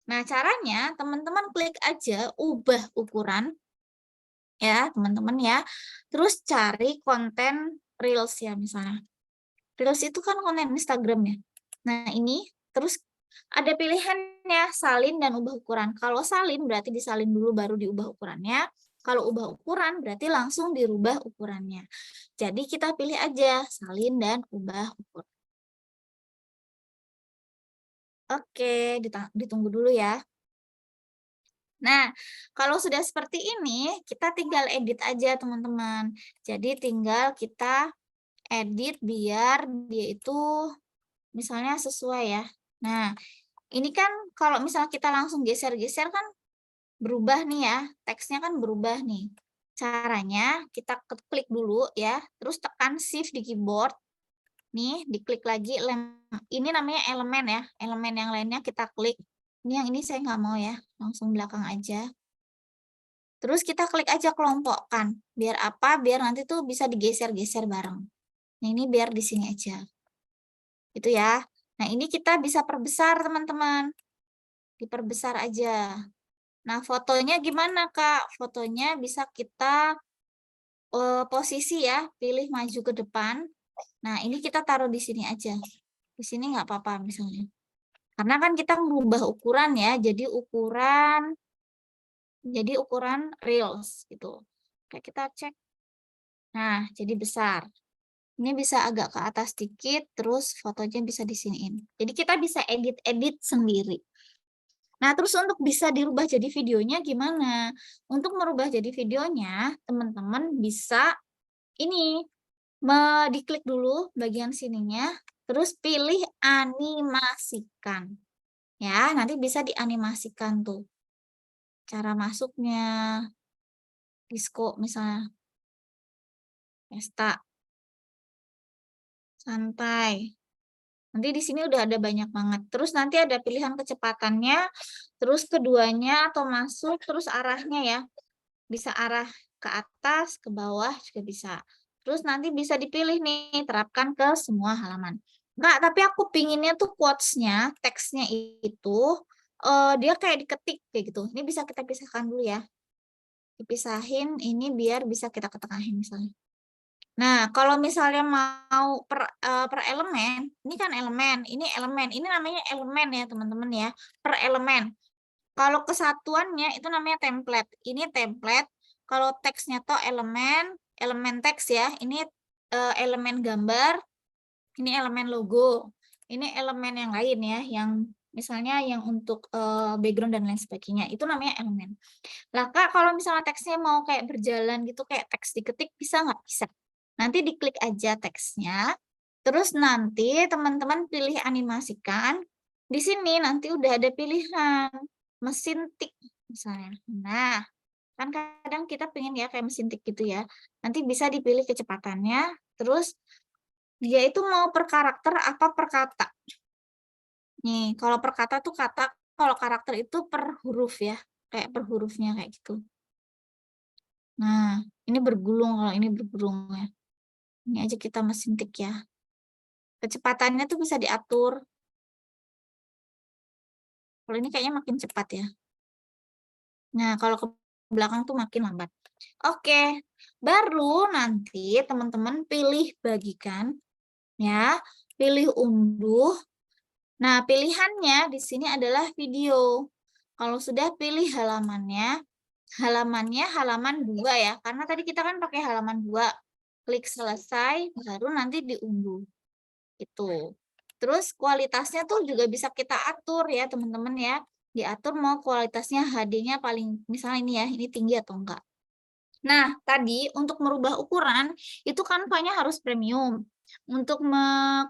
Nah, caranya teman-teman klik aja ubah ukuran, ya teman-teman ya. Terus cari konten reels ya misalnya. Reels itu kan konten Instagram ya. Nah, ini terus ada pilihannya salin dan ubah ukuran. Kalau salin berarti disalin dulu baru diubah ukurannya. Kalau ubah ukuran berarti langsung dirubah ukurannya. Jadi kita pilih aja salin dan ubah ukuran. Oke, ditunggu dulu ya. Nah, kalau sudah seperti ini, kita tinggal edit aja teman-teman. Jadi tinggal kita edit biar dia itu misalnya sesuai ya. Nah, ini kan kalau misalnya kita langsung geser-geser kan berubah nih ya, teksnya kan berubah nih. Caranya kita klik dulu ya, terus tekan shift di keyboard. Nih, diklik lagi, ini namanya elemen ya, elemen yang lainnya kita klik. Ini yang ini saya nggak mau ya, langsung belakang aja. Terus kita klik aja kelompokkan. Biar apa? Biar nanti tuh bisa digeser-geser bareng. Nah, ini biar di sini aja. Itu ya. Nah, ini kita bisa perbesar, teman-teman. Diperbesar aja. Nah, fotonya gimana, Kak? Fotonya bisa kita posisi ya, pilih maju ke depan. Nah, ini kita taruh di sini aja. Di sini nggak apa-apa misalnya. Karena kan kita merubah ukuran ya, jadi ukuran reels gitu. Kayak kita cek. Nah, jadi besar. Ini bisa agak ke atas sedikit, terus fotonya bisa disiniin. Jadi kita bisa edit-edit sendiri. Nah, terus untuk bisa dirubah jadi videonya gimana? Untuk merubah jadi videonya, teman-teman bisa ini, diklik dulu bagian sininya, terus pilih animasikan. Ya, nanti bisa dianimasikan tuh. Cara masuknya, disco misalnya, pesta, santai. Nanti di sini udah ada banyak banget. Terus nanti ada pilihan kecepatannya, terus keduanya atau masuk, terus arahnya ya. Bisa arah ke atas, ke bawah juga bisa. Terus nanti bisa dipilih nih, terapkan ke semua halaman. Enggak, tapi aku pinginnya tuh quotes-nya, teksnya itu, dia kayak diketik kayak gitu. Ini bisa kita pisahkan dulu ya. Dipisahin, ini biar bisa kita ketengahin misalnya. Nah, kalau misalnya mau per elemen, ini kan elemen, ini namanya elemen ya teman-teman ya, per elemen. Kalau kesatuannya itu namanya template. Ini template. Kalau teksnya tuh elemen teks ya. Ini elemen gambar, ini elemen logo. Ini elemen yang lain ya, yang misalnya yang untuk background dan lain sebagainya. Itu namanya elemen. Lah Kak, kalau misalnya teksnya mau kayak berjalan gitu, kayak teks diketik, bisa nggak? Bisa. Nanti diklik aja teksnya, terus nanti teman-teman pilih animasikan. Di sini nanti udah ada pilihan mesin tik misalnya. Nah, kan kadang kita pengen ya kayak mesin tik gitu ya. Nanti bisa dipilih kecepatannya, terus dia itu mau per karakter apa per kata. Nih, kalau per kata tuh kata, kalau karakter itu per huruf ya, kayak per hurufnya kayak gitu. Nah, ini bergulung, kalau ini bergulung ya. Ini aja kita mesin tik ya. Kecepatannya tuh bisa diatur. Kalau ini kayaknya makin cepat ya. Nah, kalau ke belakang tuh makin lambat. Oke, baru nanti teman-teman pilih bagikan ya, pilih unduh. Nah, pilihannya di sini adalah video. Kalau sudah pilih halamannya halaman 2 ya, karena tadi kita kan pakai halaman 2. Klik selesai, baru nanti diunduh. Itu. Terus kualitasnya tuh juga bisa kita atur ya, teman-teman ya. Diatur mau kualitasnya HD-nya paling, misalnya ini ya, ini tinggi atau enggak. Nah, tadi untuk merubah ukuran, itu Canva-nya harus premium. Untuk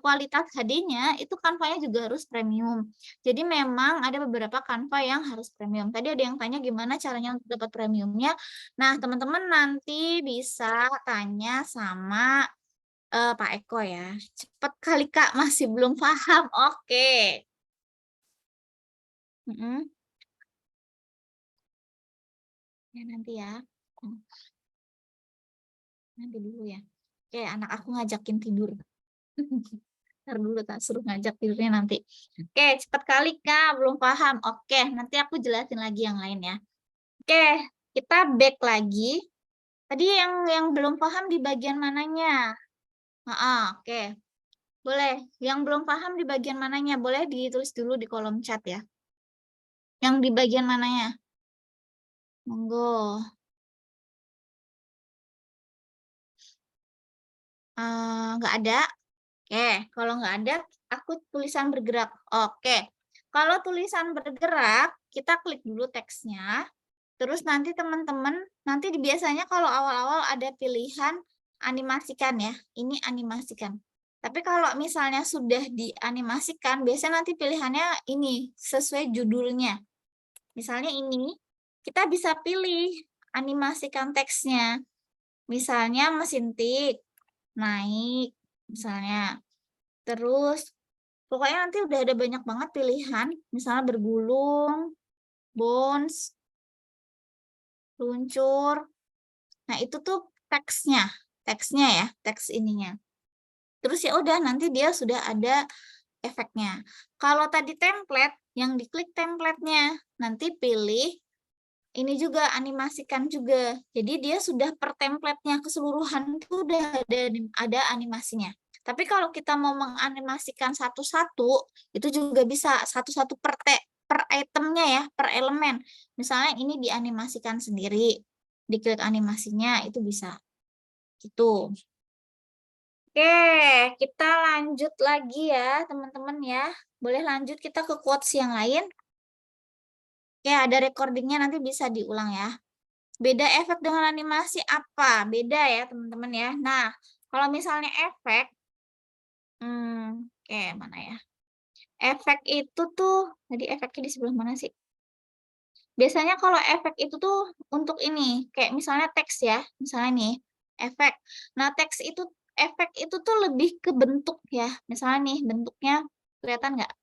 kualitas HD-nya, itu Canva-nya juga harus premium. Jadi memang ada beberapa Canva yang harus premium. Tadi ada yang tanya gimana caranya untuk dapat premiumnya. Nah, teman-teman nanti bisa tanya sama Pak Eko ya. Cepat kali Kak, masih belum paham. Oke. Ya, nanti ya. Nanti dulu ya. Oke, anak aku ngajakin tidur. Ntar dulu tak suruh ngajak tidurnya nanti. Oke, cepat kali Kak, belum paham. Oke, nanti aku jelasin lagi yang lain ya. Oke, kita back lagi. Tadi yang belum paham di bagian mananya? Oke. Boleh. Yang belum paham di bagian mananya? Boleh ditulis dulu di kolom chat ya. Yang di bagian mananya? Monggo. Nggak ada? Oke, kalau nggak ada, aku tulisan bergerak. Oke, kalau tulisan bergerak, kita klik dulu teksnya. Terus nanti teman-teman, nanti biasanya kalau awal-awal ada pilihan animasikan ya. Ini animasikan. Tapi kalau misalnya sudah dianimasikan, biasanya nanti pilihannya ini, sesuai judulnya. Misalnya ini, kita bisa pilih animasikan teksnya. Misalnya mesin tik, naik, misalnya. Terus, pokoknya nanti udah ada banyak banget pilihan. Misalnya bergulung, bounce, luncur. Nah, itu tuh teksnya ya, teks ininya. Terus ya udah nanti dia sudah ada efeknya. Kalau tadi template, yang diklik template-nya, nanti pilih ini juga animasikan juga. Jadi dia sudah per template-nya keseluruhan itu udah ada animasinya. Tapi kalau kita mau menganimasikan satu-satu, itu juga bisa satu-satu per itemnya ya, per elemen. Misalnya ini dianimasikan sendiri, diklik animasinya itu bisa. Gitu. Oke, kita lanjut lagi ya teman-teman ya. Boleh lanjut kita ke quotes yang lain. Oke, ada recordingnya nanti bisa diulang ya. Beda efek dengan animasi apa? Beda ya teman-teman ya. Nah, kalau misalnya efek, oke mana ya? Efek itu tuh, tadi efeknya di sebelah mana sih? Biasanya kalau efek itu tuh untuk ini, kayak misalnya teks ya, misalnya nih, efek. Nah, teks itu, efek itu tuh lebih ke bentuk ya. Misalnya nih, bentuknya kelihatan nggak?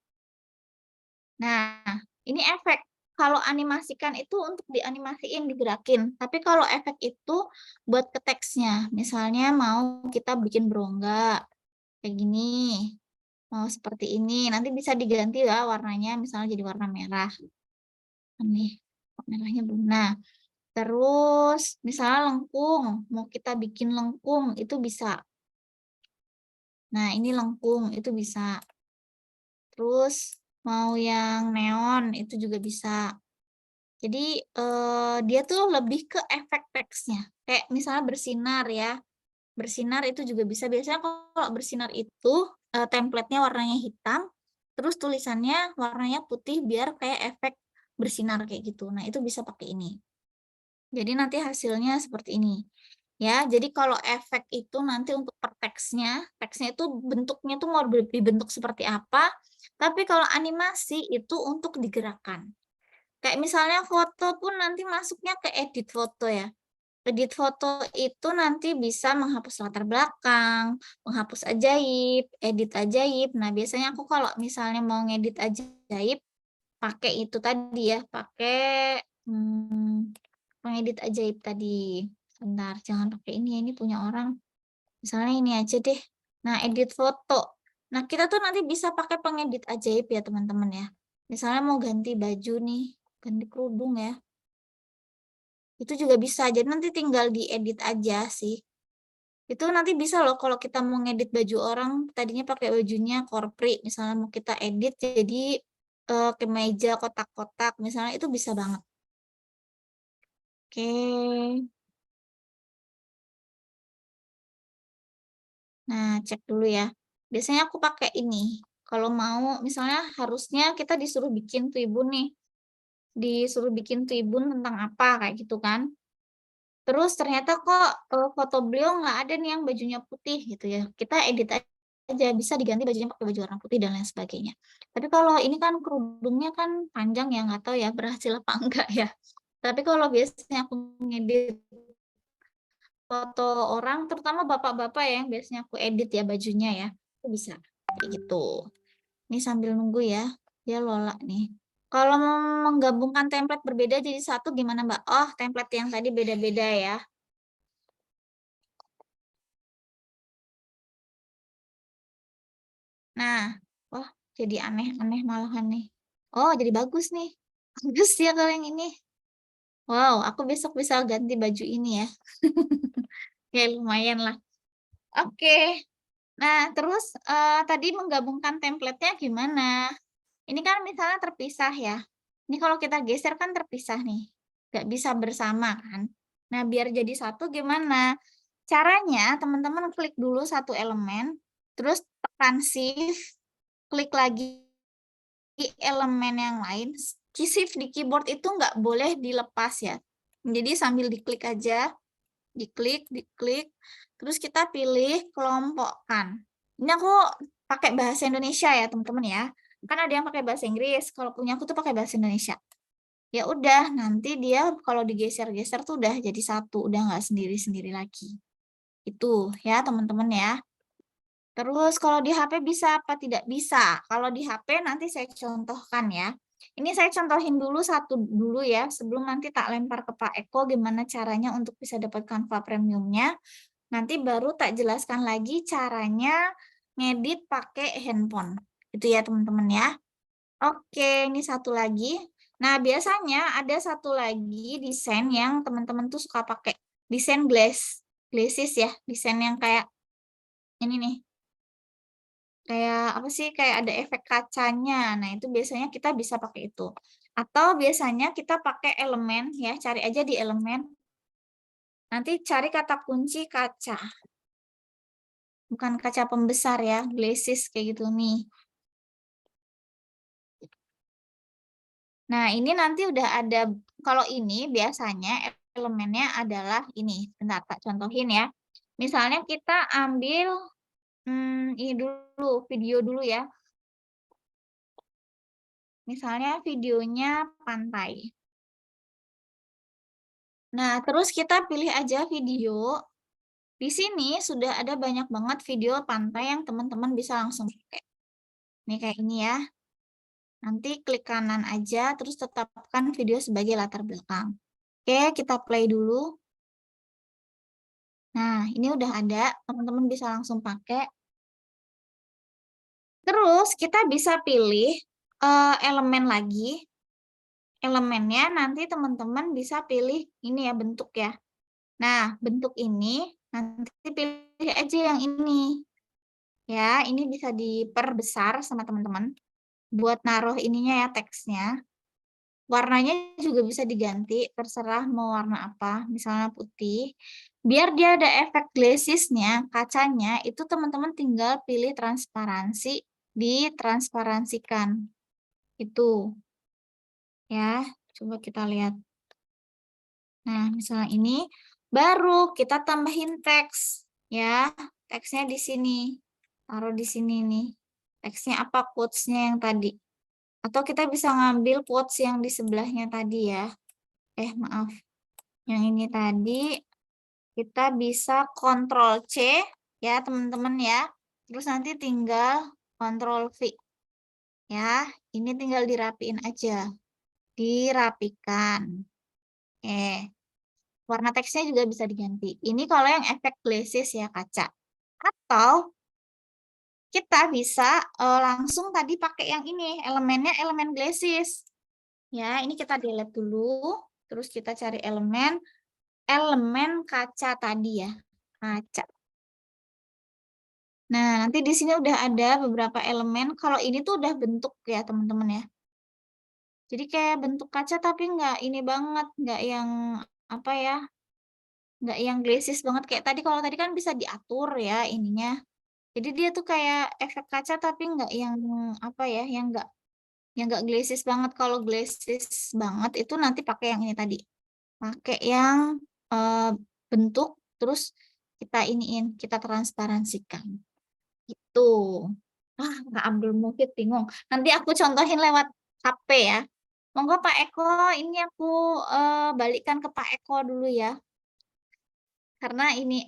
Nah, ini efek. Kalau animasikan itu untuk dianimasiin, digerakin. Tapi kalau efek itu buat ke teksnya. Misalnya mau kita bikin berongga, kayak gini. Mau seperti ini. Nanti bisa diganti ya warnanya, misalnya jadi warna merah. Nih, merahnya belum. Nah, terus misalnya lengkung. Mau kita bikin lengkung, itu bisa. Nah, ini lengkung, itu bisa. Terus mau yang neon, itu juga bisa. Jadi dia tuh lebih ke efek teksnya. Kayak misalnya bersinar ya. Bersinar itu juga bisa. Biasanya kalau bersinar itu template-nya warnanya hitam, terus tulisannya warnanya putih biar kayak efek bersinar kayak gitu. Nah, itu bisa pakai ini. Jadi nanti hasilnya seperti ini. Ya, jadi kalau efek itu nanti untuk per teksnya itu bentuknya tuh mau dibentuk seperti apa, tapi kalau animasi itu untuk digerakkan. Kayak misalnya foto pun nanti masuknya ke edit foto ya. Edit foto itu nanti bisa menghapus latar belakang, menghapus ajaib, edit ajaib. Nah, biasanya aku kalau misalnya mau ngedit ajaib, pakai itu tadi ya, pakai pengedit ajaib tadi. Bentar, jangan pakai ini ya, ini punya orang. Misalnya ini aja deh. Nah, edit foto. Nah, kita tuh nanti bisa pakai pengedit ajaib ya, teman-teman ya. Misalnya mau ganti baju nih, ganti kerudung ya. Itu juga bisa. Jadi nanti tinggal diedit aja sih. Itu nanti bisa loh kalau kita mau ngedit baju orang, tadinya pakai bajunya korpri, misalnya mau kita edit jadi kemeja kotak-kotak, misalnya itu bisa banget. Oke. Nah, cek dulu ya. Biasanya aku pakai ini. Kalau mau, misalnya harusnya kita disuruh bikin tribun nih. Disuruh bikin tribun tentang apa, kayak gitu kan. Terus ternyata kok foto beliau nggak ada nih yang bajunya putih gitu ya. Kita edit aja, bisa diganti bajunya pakai baju warna putih dan lain sebagainya. Tapi kalau ini kan kerudungnya kan panjang ya, nggak tahu ya berhasil apa enggak ya. Tapi kalau biasanya aku ngedit foto orang, terutama bapak-bapak ya, yang biasanya aku edit ya bajunya ya, itu bisa kayak gitu. Ini sambil nunggu ya, dia lola nih. Kalau mau menggabungkan template berbeda jadi satu gimana Mbak? Oh, template yang tadi beda-beda ya. Nah, wah jadi aneh-aneh malahan nih. Oh, jadi bagus nih. Bagus ya kalau yang ini. Wow, aku besok bisa ganti baju ini ya. Ya lumayan lah. Oke. Nah, terus tadi menggabungkan template-nya gimana? Ini kan misalnya terpisah ya. Ini kalau kita geser kan terpisah nih. Nggak bisa bersama kan. Nah, biar jadi satu gimana? Caranya teman-teman klik dulu satu elemen, terus tekan shift, klik lagi elemen yang lain. Shift di keyboard itu nggak boleh dilepas ya. Jadi sambil diklik aja, diklik, terus kita pilih kelompokkan. Ini aku pakai bahasa Indonesia ya teman-teman ya. Kan ada yang pakai bahasa Inggris, kalau punya aku tuh pakai bahasa Indonesia. Ya udah, nanti dia kalau digeser-geser tuh udah jadi satu, udah nggak sendiri-sendiri lagi. Itu ya teman-teman ya. Terus kalau di HP bisa apa tidak bisa? Kalau di HP nanti saya contohkan ya. Ini saya contohin dulu satu dulu ya, sebelum nanti tak lempar ke Pak Eko gimana caranya untuk bisa dapat Canva Premium-nya. Nanti baru tak jelaskan lagi caranya ngedit pakai handphone. Itu ya teman-teman ya. Oke, ini satu lagi. Nah, biasanya ada satu lagi desain yang teman-teman tuh suka pakai. Desain glasses ya, desain yang kayak ini nih. Kayak apa sih, kayak ada efek kacanya. Nah, itu biasanya kita bisa pakai itu. Atau biasanya kita pakai elemen ya, cari aja di elemen. Nanti cari kata kunci kaca. Bukan kaca pembesar ya, glasses kayak gitu nih. Nah, ini nanti udah ada, kalau ini biasanya elemennya adalah ini. Bentar, tak contohin ya. Misalnya kita ambil ini dulu, video dulu ya. Misalnya videonya pantai. Nah, terus kita pilih aja video. Di sini sudah ada banyak banget video pantai yang teman-teman bisa langsung pakai. Ini kayak ini ya. Nanti klik kanan aja, terus tetapkan video sebagai latar belakang. Oke, kita play dulu. Nah, ini udah ada, teman-teman bisa langsung pakai. Terus kita bisa pilih elemen lagi. Elemennya nanti teman-teman bisa pilih ini ya, bentuk ya. Nah, bentuk ini nanti pilih aja yang ini. Ya, ini bisa diperbesar sama teman-teman buat naruh ininya ya, teksnya. Warnanya juga bisa diganti, terserah mau warna apa, misalnya putih. Biar dia ada efek glacis-nya, kacanya, itu teman-teman tinggal pilih transparansi, ditransparansikan. Itu. Ya, coba kita lihat. Nah, misalnya ini, baru kita tambahin teks. Ya, teksnya di sini. Taruh di sini nih. Teksnya apa, quotes-nya yang tadi. Atau kita bisa ngambil quotes yang di sebelahnya tadi ya. Maaf. Yang ini tadi kita bisa Ctrl C ya teman-teman ya. Terus nanti tinggal Ctrl V. Ya, ini tinggal dirapiin aja. Dirapikan. Warna teksnya juga bisa diganti. Ini kalau yang efek glacis ya kaca. Atau kita bisa langsung tadi pakai yang ini, elemennya elemen glacis. Ya, ini kita delete dulu. Terus kita cari elemen kaca tadi ya, kaca. Nah, nanti di sini udah ada beberapa elemen. Kalau ini tuh udah bentuk ya, teman-teman ya. Jadi kayak bentuk kaca tapi nggak ini banget, nggak yang apa ya, nggak yang glacis banget kayak tadi. Kalau tadi kan bisa diatur ya ininya. Jadi dia tuh kayak efek kaca tapi nggak yang apa ya, yang nggak glacis banget. Kalau glacis banget itu nanti pakai yang ini tadi. Pakai yang bentuk terus kita iniin, kita transparansikan. Itu. Kak Abdul Mufid bingung. Nanti aku contohin lewat HP ya. Monggo Pak Eko, ini aku balikkan ke Pak Eko dulu ya. Karena ini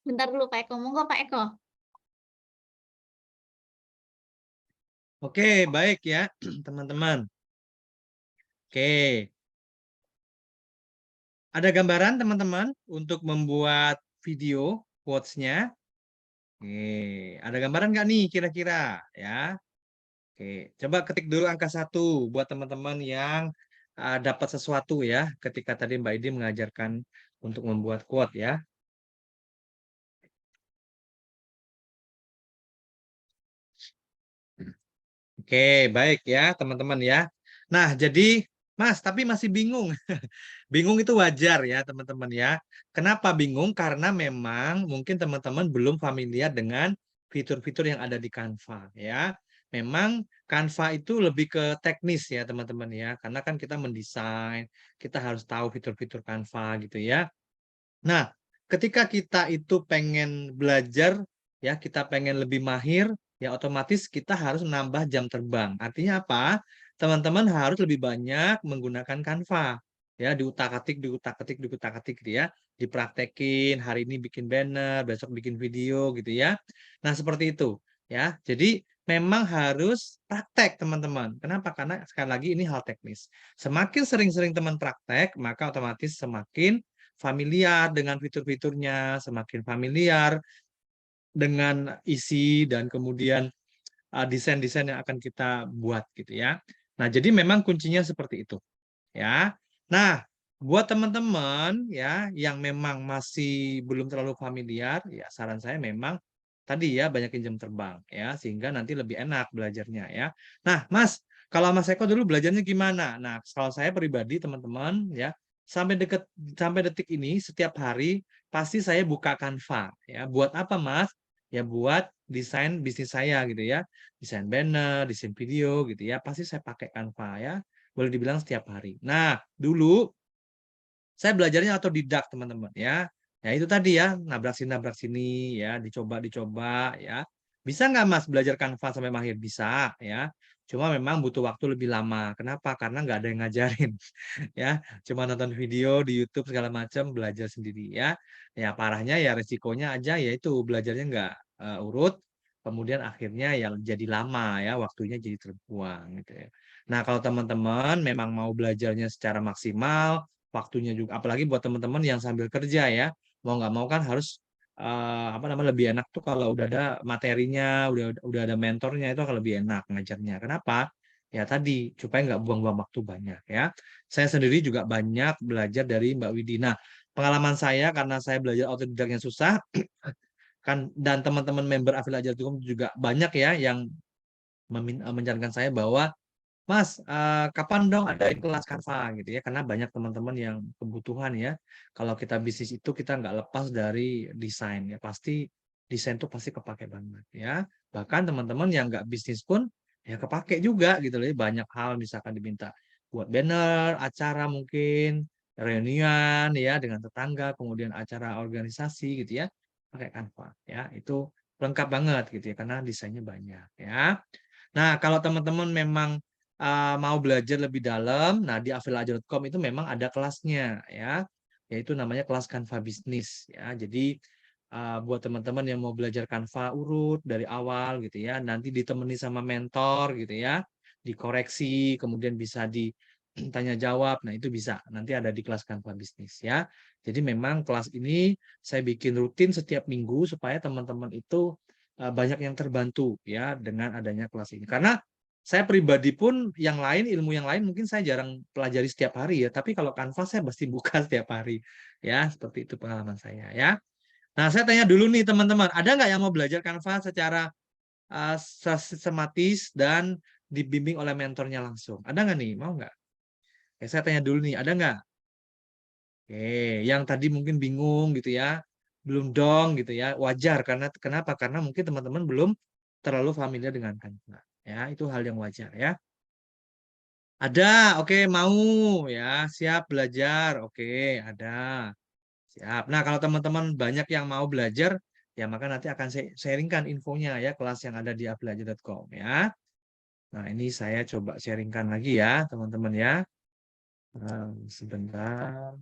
bentar dulu Pak Eko. Monggo Pak Eko. Oke, baik ya, teman-teman. Oke. Ada gambaran, teman-teman, untuk membuat video quotes-nya. Oke, ada gambaran nggak nih kira-kira? Ya. Oke, coba ketik dulu angka 1 buat teman-teman yang dapat sesuatu ya ketika tadi Mbak Idi mengajarkan untuk membuat quote ya. Oke, baik ya teman-teman ya. Nah, jadi Mas, tapi masih bingung. Bingung itu wajar ya teman-teman ya. Kenapa bingung? Karena memang mungkin teman-teman belum familiar dengan fitur-fitur yang ada di Canva ya. Memang Canva itu lebih ke teknis ya teman-teman ya. Karena kan kita mendesain, kita harus tahu fitur-fitur Canva gitu ya. Nah, ketika kita itu pengen belajar, ya kita pengen lebih mahir, ya otomatis kita harus menambah jam terbang. Artinya apa? Teman-teman harus lebih banyak menggunakan Canva. Ya, diutak-atik, diutak-atik, diutak-atik gitu ya. Dipraktekin, hari ini bikin banner, besok bikin video gitu ya. Nah, seperti itu. Ya, jadi memang harus praktek teman-teman. Kenapa? Karena sekali lagi ini hal teknis. Semakin sering-sering teman praktek, maka otomatis semakin familiar dengan fitur-fiturnya, semakin familiar dengan isi dan kemudian desain-desain yang akan kita buat gitu ya. Nah, jadi memang kuncinya seperti itu ya. Nah, buat teman-teman ya yang memang masih belum terlalu familiar, ya saran saya memang tadi ya banyakin jam terbang ya sehingga nanti lebih enak belajarnya ya. Nah, Mas, kalau Mas Eko dulu belajarnya gimana? Nah, kalau saya pribadi teman-teman ya sampai detik ini setiap hari pasti saya buka Canva ya. Buat apa, Mas? Ya buat desain bisnis saya gitu ya. Desain banner, desain video gitu ya. Pasti saya pakai Canva ya. Boleh dibilang setiap hari. Nah, dulu saya belajarnya otodidak, teman-teman ya. Ya itu tadi ya, nabrak sini ya, dicoba ya. Bisa nggak Mas belajar Canva sampai mahir? Bisa ya. Cuma memang butuh waktu lebih lama. Kenapa? Karena nggak ada yang ngajarin ya. Cuma nonton video di YouTube segala macam, belajar sendiri ya. Ya parahnya ya resikonya aja yaitu belajarnya nggak urut. Kemudian akhirnya ya jadi lama ya, waktunya jadi terbuang gitu ya. Nah, kalau teman-teman memang mau belajarnya secara maksimal, waktunya juga apalagi buat teman-teman yang sambil kerja ya, mau nggak mau kan harus apa namanya lebih enak tuh kalau udah ada materinya, udah ada mentornya itu akan lebih enak ngajarnya. Kenapa? Ya tadi supaya nggak buang-buang waktu banyak ya. Saya sendiri juga banyak belajar dari Mbak Widi. Nah, pengalaman saya karena saya belajar otodidaknya susah kan dan teman-teman member Affiliate Ajar Tukum juga banyak ya yang menyarankan saya bahwa Mas, kapan dong ada kelas Canva gitu ya? Karena banyak teman-teman yang kebutuhan ya. Kalau kita bisnis itu kita nggak lepas dari desain ya. Pasti desain itu pasti kepake banget ya. Bahkan teman-teman yang nggak bisnis pun ya kepake juga gitu loh. Ya. Banyak hal misalkan diminta buat banner, acara mungkin, reunian ya dengan tetangga, kemudian acara organisasi gitu ya. Pakai Canva ya. Itu lengkap banget gitu ya karena desainnya banyak ya. Nah, kalau teman-teman memang mau belajar lebih dalam, nah di afiliaja.com itu memang ada kelasnya ya, yaitu namanya kelas Canva Bisnis ya. Jadi buat teman-teman yang mau belajar Canva urut dari awal gitu ya, nanti ditemani sama mentor gitu ya, dikoreksi, kemudian bisa ditanya jawab. Nah, itu bisa. Nanti ada di kelas Canva Bisnis ya. Jadi memang kelas ini saya bikin rutin setiap minggu supaya teman-teman itu banyak yang terbantu ya dengan adanya kelas ini. Karena saya pribadi pun yang lain, ilmu yang lain mungkin saya jarang pelajari setiap hari ya, tapi kalau Canva saya pasti buka setiap hari. Ya, seperti itu pengalaman saya ya. Nah, saya tanya dulu nih teman-teman, ada nggak yang mau belajar Canva secara sistematis dan dibimbing oleh mentornya langsung? Ada nggak nih? Mau nggak? Ya, saya tanya dulu nih, ada nggak? Oke, yang tadi mungkin bingung gitu ya, belum dong gitu ya, wajar karena kenapa? Karena mungkin teman-teman belum terlalu familiar dengan Canva. Ya, itu hal yang wajar ya. Ada, oke mau ya, siap belajar, oke ada, siap. Nah kalau teman-teman banyak yang mau belajar, ya maka nanti akan saya sharingkan infonya ya, kelas yang ada di afbelajar.com ya. Nah ini saya coba sharingkan lagi ya teman-teman ya. Sebentar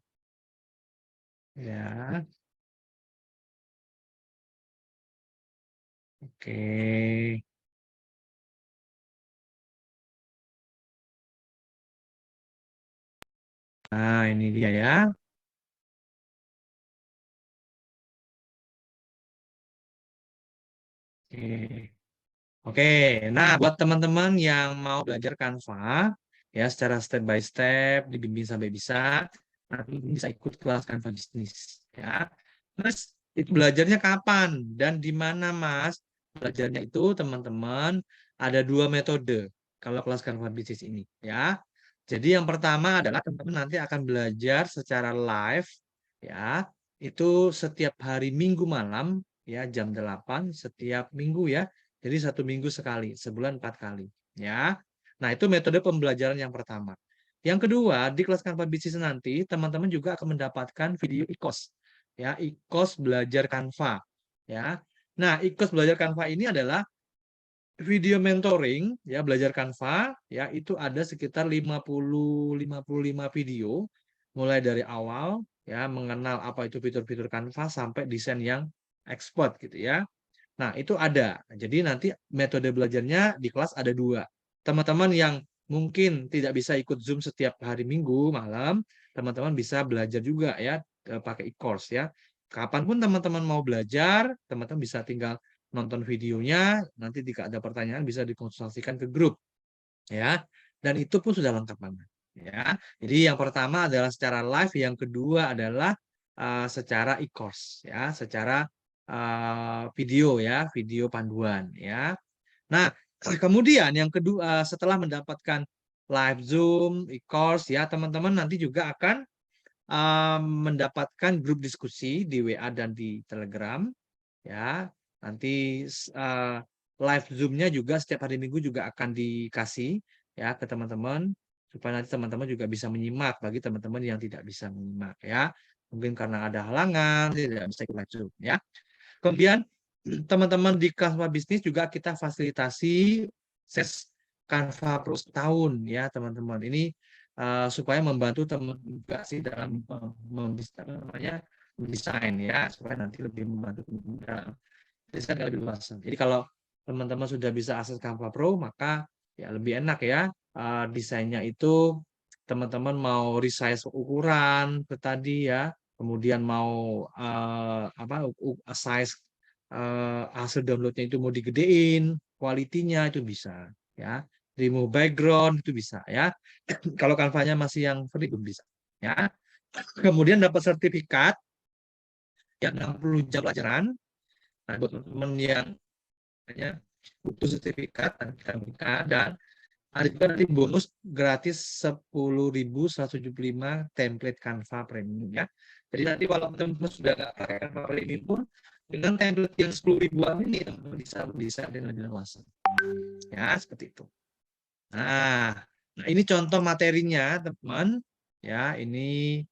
ya, oke. Nah ini dia ya. Oke. Oke, nah buat teman-teman yang mau belajar Canva ya secara step by step dibimbing sampai bisa, nanti bisa ikut kelas Canva bisnis ya. Terus itu belajarnya kapan dan di mana Mas? Belajarnya itu teman-teman ada dua metode kalau kelas Canva bisnis ini ya. Jadi yang pertama adalah teman-teman nanti akan belajar secara live ya. Itu setiap hari Minggu malam ya jam 8 setiap minggu ya. Jadi 1 minggu sekali, sebulan 4 kali. Ya, nah itu metode pembelajaran yang pertama. Yang kedua, di kelas Canva Bisnis nanti, teman-teman juga akan mendapatkan video e-course. Ya, e-course belajar Canva. Ya, nah e-course belajar Canva ini adalah video mentoring, ya belajar Canva, ya itu ada sekitar 55 video, mulai dari awal, ya mengenal apa itu fitur-fitur Canva sampai desain yang expert gitu ya. Nah, itu ada. Jadi nanti metode belajarnya di kelas ada dua. Teman-teman yang mungkin tidak bisa ikut Zoom setiap hari Minggu malam, teman-teman bisa belajar juga ya, pakai e-course ya. Kapanpun teman-teman mau belajar, teman-teman bisa tinggal nonton videonya, nanti jika ada pertanyaan bisa dikonsultasikan ke grup. Ya, dan itu pun sudah lengkap banget. Ya, jadi yang pertama adalah secara live, yang kedua adalah secara e-course ya, secara video ya, video panduan ya. Nah, kemudian yang kedua setelah mendapatkan live Zoom, e-course ya, teman-teman nanti juga akan mendapatkan grup diskusi di WA dan di Telegram ya. Nanti live Zoom-nya juga setiap hari Minggu juga akan dikasih ya ke teman-teman supaya nanti teman-teman juga bisa menyimak bagi teman-teman yang tidak bisa menyimak ya. Mungkin karena ada halangan tidak bisa ikut live Zoom ya. Kemudian teman-teman di Canva Bisnis juga kita fasilitasi ses Canva Pro setahun ya teman-teman. Ini supaya membantu teman juga sih dalam mendesain ya, supaya nanti lebih membantu dalam desain lebih luas. Jadi kalau teman-teman sudah bisa akses Canva Pro, maka ya lebih enak ya desainnya itu teman-teman mau resize ukuran ke tadi ya, kemudian mau size hasil downloadnya itu mau digedein, kualitinya itu bisa ya, remove background itu bisa ya. Kalau Canva-nya masih yang free belum bisa ya. Kemudian dapat sertifikat yang 60 jam pelajaran. Nah, buat teman-teman yang butuh sertifikat dan kita berikan, dan Ada juga nanti bonus gratis 10.175 template Canva Premium ya. Jadi nanti kalau teman-teman sudah nggak pakai Canva Premium pun, dengan template yang 10.000-an ini teman-teman bisa dengan leluasa. Ya, seperti itu. Nah, ini contoh materinya, teman. Ya, ini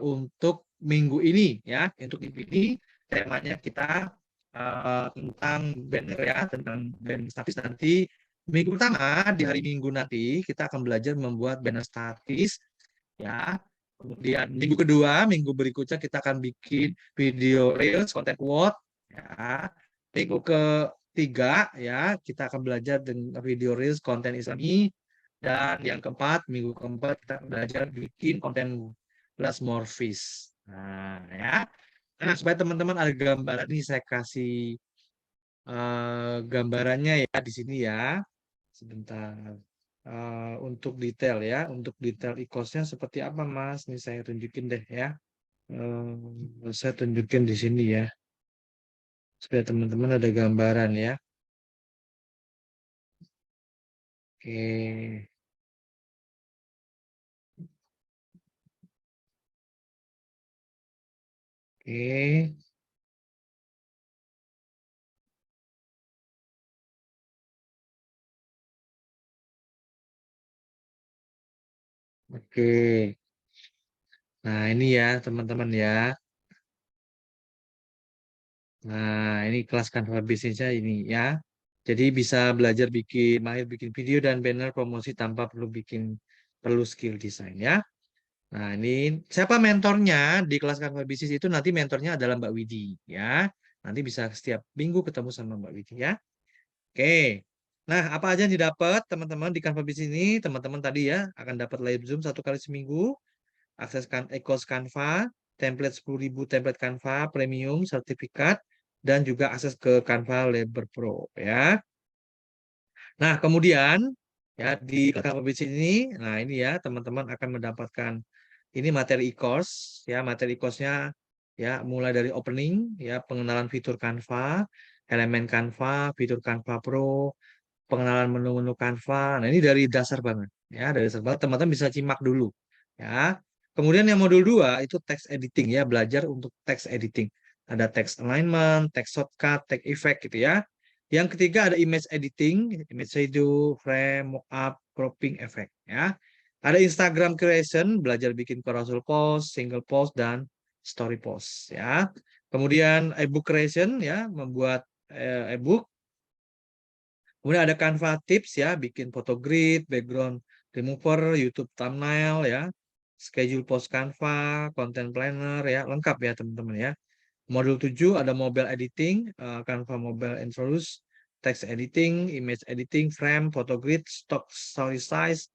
untuk minggu ini ya, untuk ini temanya kita tentang banner ya, tentang banner statis. Nanti minggu pertama di hari Minggu nanti kita akan belajar membuat banner statis ya. Kemudian minggu kedua, minggu berikutnya kita akan bikin video reels, konten quote ya. Minggu ketiga ya, kita akan belajar dengan video reels, konten Islami. Dan yang keempat, minggu keempat kita akan belajar bikin konten plasmorphis. Nah, ya. Nah, supaya teman-teman ada gambaran ini saya kasih gambarannya ya di sini ya. Sebentar. Untuk detail ya, untuk detail e-course-nya seperti apa Mas? Ini saya tunjukin deh ya. Saya tunjukin di sini ya. Supaya teman-teman ada gambaran ya. Oke. Oke. Oke. Nah, ini ya teman-teman ya. Nah, ini kelas Canva bisnisnya ini ya. Jadi bisa belajar mahir bikin video dan banner promosi tanpa perlu skill desain ya. Nah, ini siapa mentornya di kelas Canva bisnis itu, nanti mentornya adalah Mbak Widi ya. Nanti bisa setiap minggu ketemu sama Mbak Widi ya. Oke. Nah, apa aja yang didapat teman-teman di Canva bisnis ini? Teman-teman tadi ya akan dapat live Zoom 1 kali seminggu, akses e-course Canva, template 10.000 template Canva premium sertifikat, dan juga akses ke Canva Labor Pro ya. Nah, kemudian ya di Canva bisnis ini, nah ini ya teman-teman akan mendapatkan ini materi e-course ya, materi e-course-nya ya mulai dari opening ya, pengenalan fitur Canva, elemen Canva, fitur Canva Pro, pengenalan menu-menu Canva. Nah, ini dari dasar banget ya, dari dasar banget teman-teman bisa simak dulu ya. Kemudian yang modul 2 itu text editing ya, belajar untuk text editing. Ada text alignment, text shortcut, text effect gitu ya. Yang ketiga ada image editing, image shadow, frame, mockup, cropping effect ya. Ada Instagram creation, belajar bikin carousel post, single post, dan story post ya. Kemudian ebook creation ya, membuat ebook. Kemudian ada Canva tips ya, bikin photo grid, background remover, YouTube thumbnail ya, schedule post Canva, content planner ya, lengkap ya teman-teman ya. Modul 7 ada mobile editing, Canva mobile introduce, text editing, image editing, frame, photo grid, stock story size,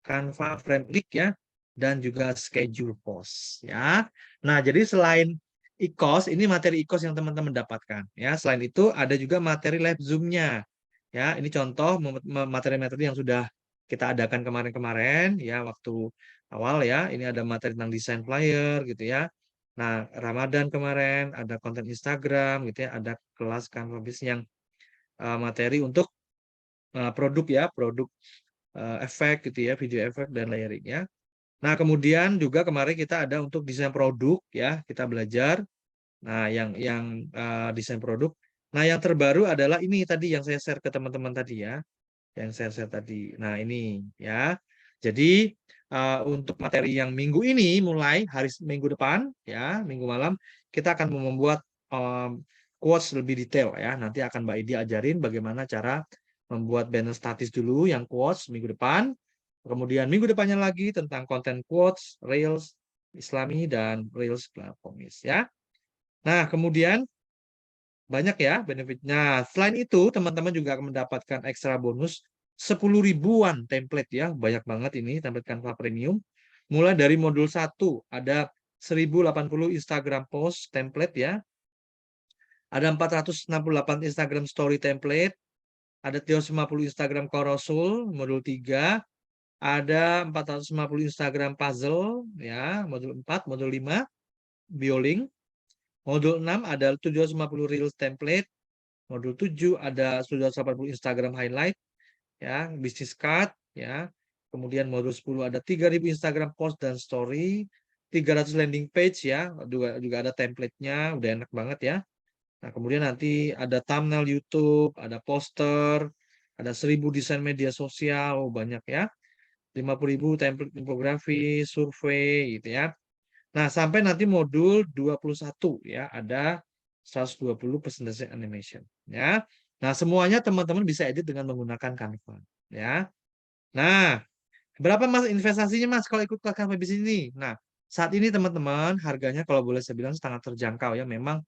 Canva frame click ya, dan juga schedule post ya. Nah, jadi selain e-course, ini materi e-course yang teman-teman dapatkan ya. Selain itu ada juga materi live Zoom-nya. Ya, ini contoh materi-materi yang sudah kita adakan kemarin-kemarin ya, waktu awal ya. Ini ada materi tentang desain flyer gitu ya. Nah, Ramadan kemarin ada konten Instagram gitu ya, ada kelas Canva Business yang materi untuk produk ya, produk efek gitu ya, video efek dan layering ya. Nah, kemudian juga kemarin kita ada untuk desain produk ya, kita belajar. Nah, yang desain produk. Nah, yang terbaru adalah ini tadi yang saya share ke teman-teman tadi ya, yang saya share tadi. Nah, ini ya. Jadi untuk materi yang minggu ini mulai hari minggu depan ya, minggu malam kita akan membuat quotes lebih detail ya. Nanti akan Mbak Idi ajarin bagaimana cara membuat banner statis dulu yang quotes minggu depan. Kemudian minggu depannya lagi tentang konten quotes, reels Islami, dan reels platformis ya. Nah, kemudian banyak ya benefitnya. Selain itu, teman-teman juga akan mendapatkan ekstra bonus 10 ribuan template ya. Banyak banget ini template Canva Premium. Mulai dari modul 1 ada 1080 Instagram post template ya. Ada 468 Instagram story template. Ada 350 Instagram carousel modul 3. Ada 450 Instagram puzzle ya, modul 4, modul 5 Biolink. Modul 6 ada 750 Reels template. Modul 7 ada 780 Instagram highlight. ya, bisnis card, ya. Kemudian modul 10 ada 3.000 Instagram post dan story, 300 landing page ya, juga ada template-nya, udah enak banget ya. Nah, kemudian nanti ada thumbnail YouTube, ada poster, ada 1.000 desain media sosial, banyak ya. 50.000 template infografi, survei gitu ya. Nah, sampai nanti modul 21 ya, ada 120 presentation animation ya. Nah, semuanya teman-teman bisa edit dengan menggunakan Canva ya. Nah, berapa Mas investasinya Mas kalau ikut kelas Canva bisnis ini? Nah, saat ini teman-teman harganya kalau boleh saya bilang sangat terjangkau ya. Memang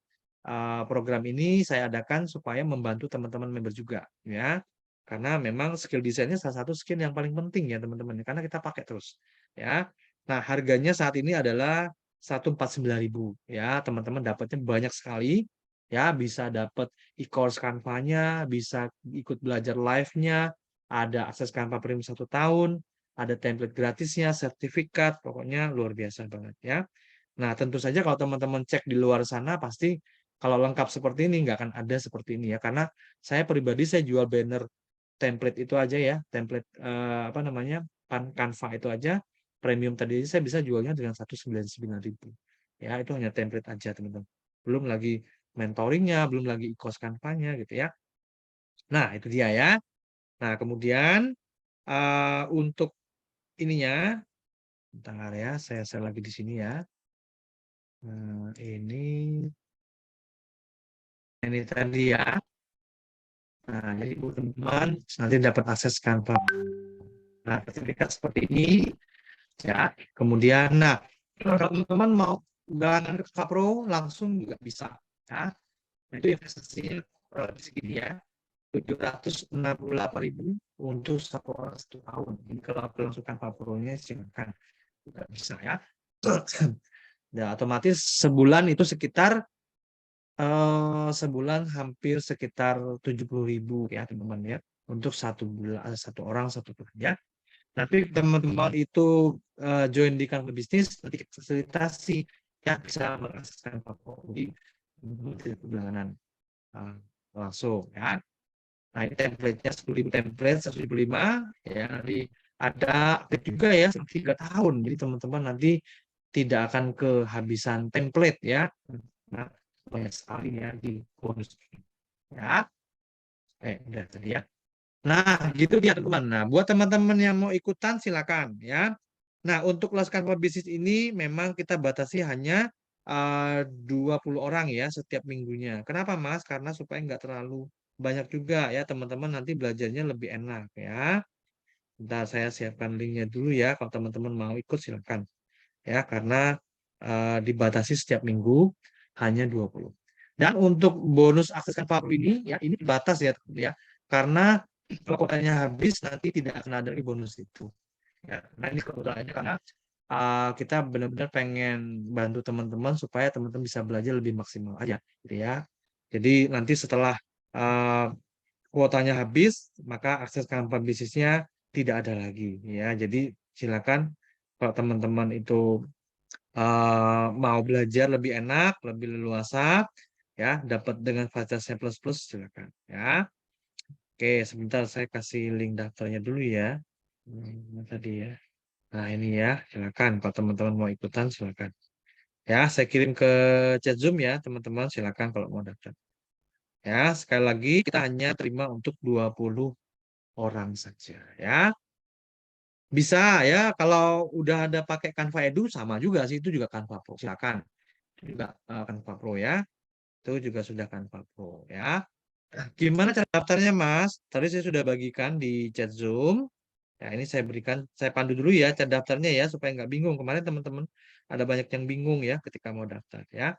program ini saya adakan supaya membantu teman-teman member juga ya. Karena memang skill desainnya salah satu skill yang paling penting ya teman-teman karena kita pakai terus ya. Nah, harganya saat ini adalah 149.000 ya. Teman-teman dapatnya banyak sekali ya, bisa dapat e-course Canva-nya, bisa ikut belajar live-nya, ada akses Canva Premium 1 tahun, ada template gratisnya, sertifikat, pokoknya luar biasa banget ya. Nah, tentu saja kalau teman-teman cek di luar sana pasti kalau lengkap seperti ini nggak akan ada seperti ini ya. Karena saya pribadi saya jual banner template itu aja ya, template apa namanya Canva itu aja premium tadi saya bisa jualnya dengan 199.000 ya. Itu hanya template aja teman-teman. Belum lagi mentoringnya, belum lagi e-course Canva-nya gitu ya. Nah, itu dia ya. Nah, kemudian untuk ininya, bentar ya, saya share lagi di sini ya. Nah, ini tadi ya. Nah, jadi teman-teman nanti dapat akses Canva. Nah, sertifikat seperti ini ya. Kemudian, nah, kalau teman-teman mau jalan ke Pro langsung juga bisa ya. Itu investasinya di segini ya. 768.000 untuk 1 tahun. Jadi kalau langsung Canva Pro-nya silakan juga bisa ya. Ya, otomatis sebulan itu sekitar sebulan hampir sekitar 70.000 ya teman-teman ya untuk 1 bulan 1 orang 1 bulan ya. Tapi teman-teman itu join di Canva bisnis nanti kita fasilitasi ya bisa merasakan di bulanan langsung ya. Nah ini template-nya 10.000 template 105 ya nanti ada aktif juga ya 3 tahun. Jadi teman-teman nanti tidak akan kehabisan template ya. Nah, banyak sekali ya di bonus ya. Udah tadi ya. Nah, gitu dia teman-teman. Nah, buat teman-teman yang mau ikutan silakan ya. Nah, untuk kelas Canva bisnis ini memang kita batasi hanya 20 orang ya setiap minggunya. Kenapa Mas? Karena supaya nggak terlalu banyak juga ya teman-teman nanti belajarnya lebih enak ya. Bentar saya siapkan linknya dulu ya kalau teman-teman mau ikut silakan ya karena dibatasi setiap minggu hanya 20. Dan untuk bonus akses Canva ini ya ini batas ya karena kalau kuotanya habis nanti tidak akan ada bonus itu. Ya, nah ini kebetulan karena kita benar-benar pengen bantu teman-teman supaya teman-teman bisa belajar lebih maksimal aja gitu ya. Jadi nanti setelah kuotanya habis maka akses Canva bisnisnya tidak ada lagi ya. Jadi silakan kalau teman-teman itu mau belajar lebih enak, lebih leluasa, ya, dapat dengan fasilitasnya plus-plus, silakan, ya. Oke, sebentar saya kasih link daftarnya dulu ya. Tadi ya. Nah, ini ya, silakan. Kalau teman-teman mau ikutan, silakan. Ya, saya kirim ke chat Zoom ya, teman-teman. Silakan kalau mau daftar. Ya, sekali lagi kita hanya terima untuk 20 orang saja, ya. Bisa ya, kalau udah ada pakai Canva Edu sama juga sih, itu juga Canva Pro. Silakan. Itu juga Canva Pro ya. Itu juga sudah Canva Pro ya. Gimana cara daftarnya Mas? Tadi saya sudah bagikan di chat Zoom. Ya ini saya berikan, saya pandu dulu ya cara daftarnya ya supaya nggak bingung. Kemarin teman-teman ada banyak yang bingung ya ketika mau daftar ya.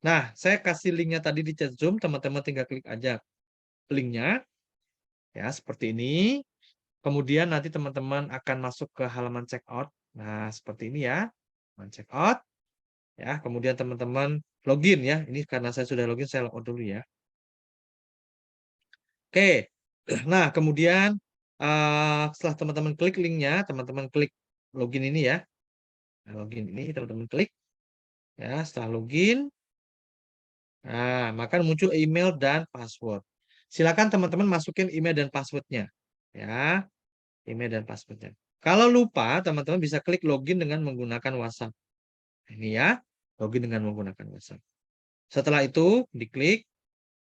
Nah, saya kasih linknya tadi di chat Zoom, teman-teman tinggal klik aja linknya ya seperti ini. Kemudian nanti teman-teman akan masuk ke halaman checkout. Nah, seperti ini ya. Halaman checkout. Ya, kemudian teman-teman login ya. Ini karena saya sudah login, saya logout dulu ya. Oke. Nah, kemudian setelah teman-teman klik linknya, teman-teman klik login ini ya. Nah, login ini teman-teman klik. Ya, setelah login, nah, maka muncul email dan password. Silakan teman-teman masukin email dan passwordnya. Ya, email dan passwordnya. Kalau lupa, teman-teman bisa klik login dengan menggunakan WhatsApp. Ini ya, login dengan menggunakan WhatsApp. Setelah itu diklik.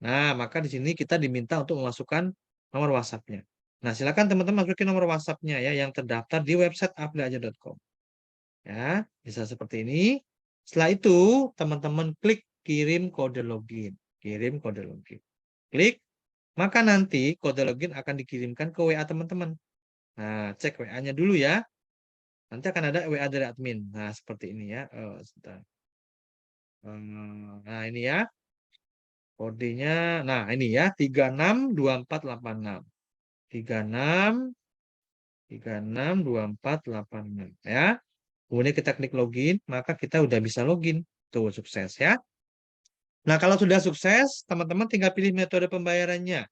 Nah, maka di sini kita diminta untuk memasukkan nomor WhatsApp-nya. Nah, silakan teman-teman masukin nomor WhatsApp-nya ya yang terdaftar di website afliaja.com. Ya, bisa seperti ini. Setelah itu, teman-teman klik kirim kode login. Kirim kode login. Klik, maka nanti kode login akan dikirimkan ke WA teman-teman. Nah, cek WA-nya dulu ya. Nanti akan ada WA dari admin. Nah, seperti ini ya. Sebentar. Nah, ini ya. Kodenya, nah ini ya, 362486. 362486 ya. Kemudian kita klik login, maka kita udah bisa login. Tuh, sukses ya. Nah, kalau sudah sukses, teman-teman tinggal pilih metode pembayarannya.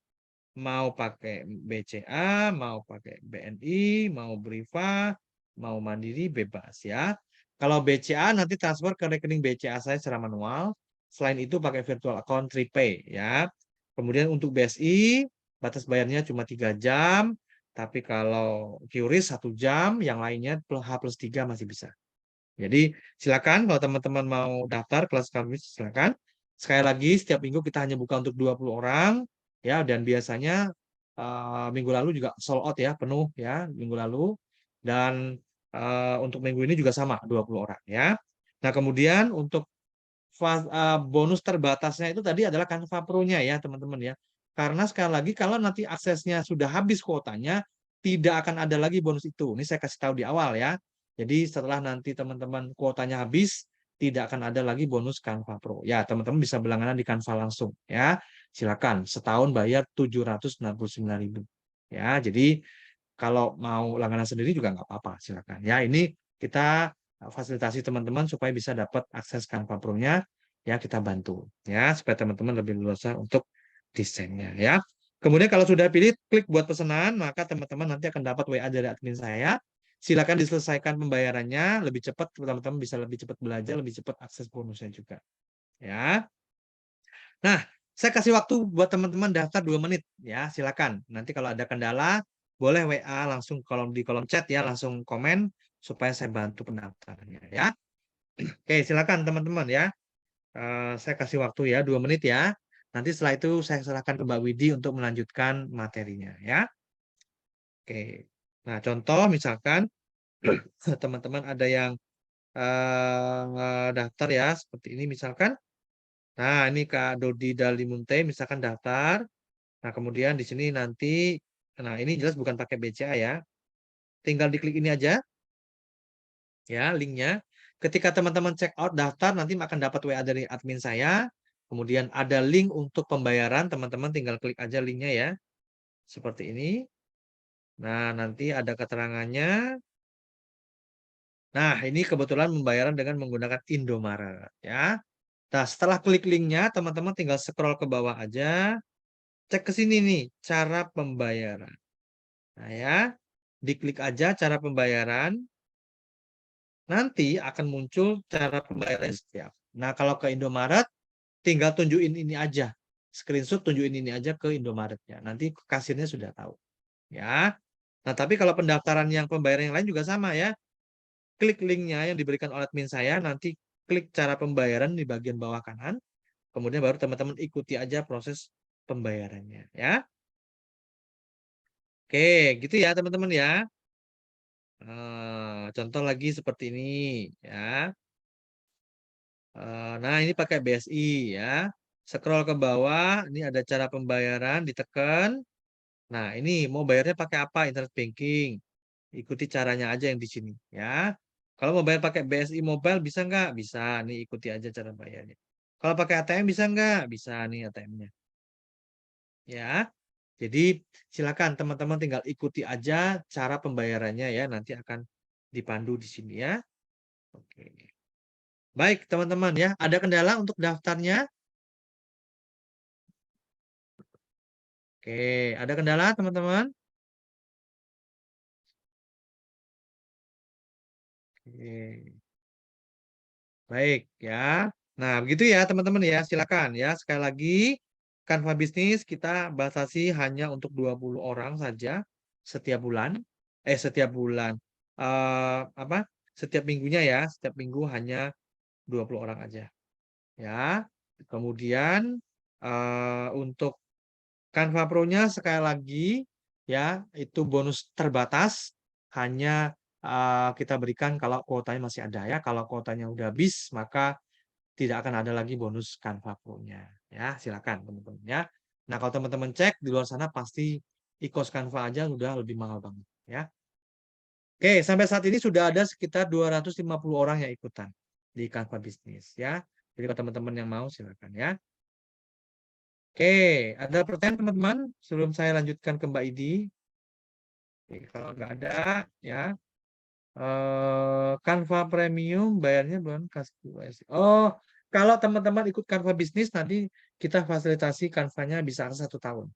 Mau pakai BCA, mau pakai BNI, mau Briva, mau Mandiri, bebas ya. Kalau BCA nanti transfer ke rekening BCA saya secara manual. Selain itu pakai virtual account Tripay ya. Kemudian untuk BSI, batas bayarnya cuma 3 jam. Tapi kalau QRIS 1 jam, yang lainnya H+3 masih bisa. Jadi silakan kalau teman-teman mau daftar kelas kami, silakan. Sekali lagi, setiap minggu kita hanya buka untuk 20 orang. Ya, dan biasanya minggu lalu juga sold out ya, penuh ya minggu lalu. Dan untuk minggu ini juga sama, 20 orang ya. Nah, kemudian untuk bonus terbatasnya itu tadi adalah Canva Pro-nya ya, teman-teman ya. Karena sekali lagi kalau nanti aksesnya sudah habis kuotanya, tidak akan ada lagi bonus itu. Ini saya kasih tahu di awal ya. Jadi setelah nanti teman-teman kuotanya habis, tidak akan ada lagi bonus Canva Pro. Ya, teman-teman bisa berlangganan di Canva langsung ya. Silakan, setahun bayar 799.000. Ya, jadi kalau mau langganan sendiri juga nggak apa-apa, silakan. Ya, ini kita fasilitasi teman-teman supaya bisa dapat akses Canva Pro-nya, ya kita bantu ya supaya teman-teman lebih leluasa untuk desainnya ya. Kemudian kalau sudah pilih klik buat pesanan, maka teman-teman nanti akan dapat WA dari admin saya. Silakan diselesaikan pembayarannya lebih cepat, teman-teman bisa lebih cepat belajar, lebih cepat akses bonusnya juga. Ya. Nah, saya kasih waktu buat teman-teman daftar 2 menit ya, silakan. Nanti kalau ada kendala boleh WA langsung di kolom chat ya, langsung komen supaya saya bantu pendaftarannya ya. Oke, silakan teman-teman ya. Saya kasih waktu ya 2 menit ya. Nanti setelah itu saya serahkan ke Mbak Widi untuk melanjutkan materinya ya. Oke. Nah, contoh misalkan teman-teman ada yang daftar ya seperti ini misalkan. Nah, ini Kak Dodi Dalimunte misalkan daftar. Nah, kemudian di sini nanti, nah ini jelas bukan pakai BCA ya. Tinggal diklik ini aja, ya linknya. Ketika teman-teman check out daftar, nanti akan dapat WA dari admin saya. Kemudian ada link untuk pembayaran, teman-teman tinggal klik aja linknya ya. Seperti ini. Nah, nanti ada keterangannya. Nah, ini kebetulan pembayaran dengan menggunakan Indomaret ya. Nah, setelah klik linknya, teman-teman tinggal scroll ke bawah aja. Cek ke sini nih, cara pembayaran. Nah ya, diklik aja cara pembayaran. Nanti akan muncul cara pembayaran setiap. Nah, kalau ke Indomaret, tinggal tunjukin ini aja. Screenshot tunjukin ini aja ke Indomaretnya. Nanti kasirnya sudah tahu. Ya. Nah, tapi kalau pendaftaran yang pembayaran yang lain juga sama ya. Klik linknya yang diberikan oleh admin saya, nanti klik cara pembayaran di bagian bawah kanan. Kemudian baru teman-teman ikuti aja proses pembayarannya. Ya. Oke, gitu ya teman-teman ya. Contoh lagi seperti ini ya. Nah, ini pakai BSI ya. Scroll ke bawah, ini ada cara pembayaran, ditekan. Nah, ini mau bayarnya pakai apa? Internet banking. Ikuti caranya aja yang di sini ya. Kalau mau bayar pakai BSI Mobile bisa nggak? Bisa, nih ikuti aja cara bayarnya. Kalau pakai ATM bisa nggak? Bisa nih ATM-nya. Ya. Jadi silakan teman-teman tinggal ikuti aja cara pembayarannya ya. Nanti akan dipandu di sini ya. Oke. Baik, teman-teman ya. Ada kendala untuk daftarnya? Oke, ada kendala teman-teman? Oke. Baik ya. Nah, begitu ya teman-teman ya. Silakan ya. Sekali lagi, Canva Bisnis kita batasi hanya untuk 20 orang saja. setiap bulan, setiap minggunya ya, setiap minggu hanya 20 orang aja. Ya, kemudian untuk Canva Pro-nya sekali lagi ya, itu bonus terbatas hanya kita berikan kalau kuotanya masih ada ya. Kalau kuotanya udah habis, maka tidak akan ada lagi bonus Canva Pro-nya. Ya, silakan teman-teman ya. Nah, kalau teman-teman cek di luar sana pasti e-course Canva aja udah lebih mahal banget ya. Oke, sampai saat ini sudah ada sekitar 250 orang yang ikutan di Canva Bisnis ya. Jadi kalau teman-teman yang mau silakan ya. Oke, ada pertanyaan teman-teman sebelum saya lanjutkan ke Mbak Idi? Oke, kalau nggak ada ya. Canva Premium bayarnya bulan kas. Oh, kalau teman-teman ikut Canva Bisnis nanti kita fasilitasi Canva-nya bisa akses 1 tahun.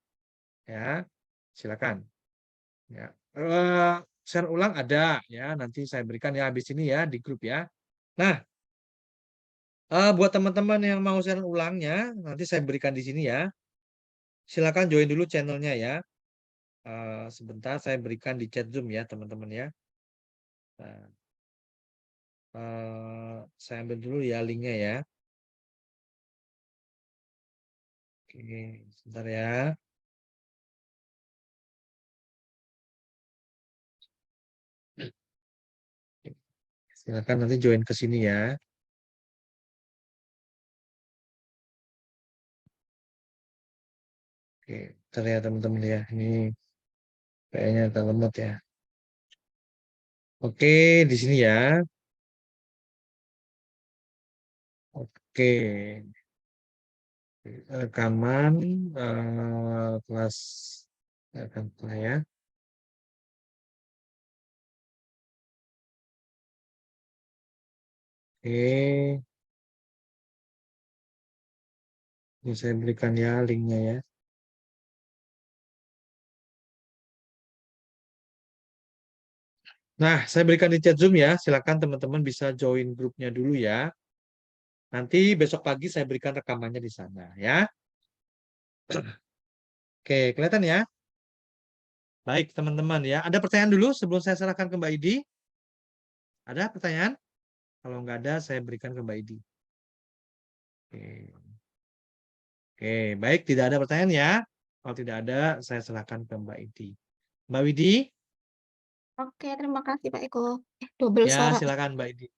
Ya, silakan. Ya, share ulang ada ya. Nanti saya berikan ya habis ini ya di grup ya. Nah, buat teman-teman yang mau share ulangnya, nanti saya berikan di sini ya. Silakan join dulu channelnya ya. Sebentar saya berikan di chat Zoom ya teman-teman ya. Nah, saya ambil dulu ya linknya ya. Oke, sebentar ya. Silakan nanti join ke sini ya. Oke, bentar ya teman-teman ya. Ini kayaknya agak lemot ya. Oke, di sini ya. Oke, rekaman kelas akan saya. Oke, ini saya berikan ya linknya ya. Nah, saya berikan di chat Zoom ya. Silakan teman-teman bisa join grupnya dulu ya. Nanti besok pagi saya berikan rekamannya di sana ya. Oke, kelihatan ya? Baik, teman-teman ya. Ada pertanyaan dulu sebelum saya serahkan ke Mbak Idi? Ada pertanyaan? Kalau nggak ada, saya berikan ke Mbak Idi. Oke. Oke, baik. Tidak ada pertanyaan ya. Kalau tidak ada, saya serahkan ke Mbak Idi. Mbak Widi? Oke, terima kasih Pak Eko. Double Ya, suara. silakan Mbak Idi.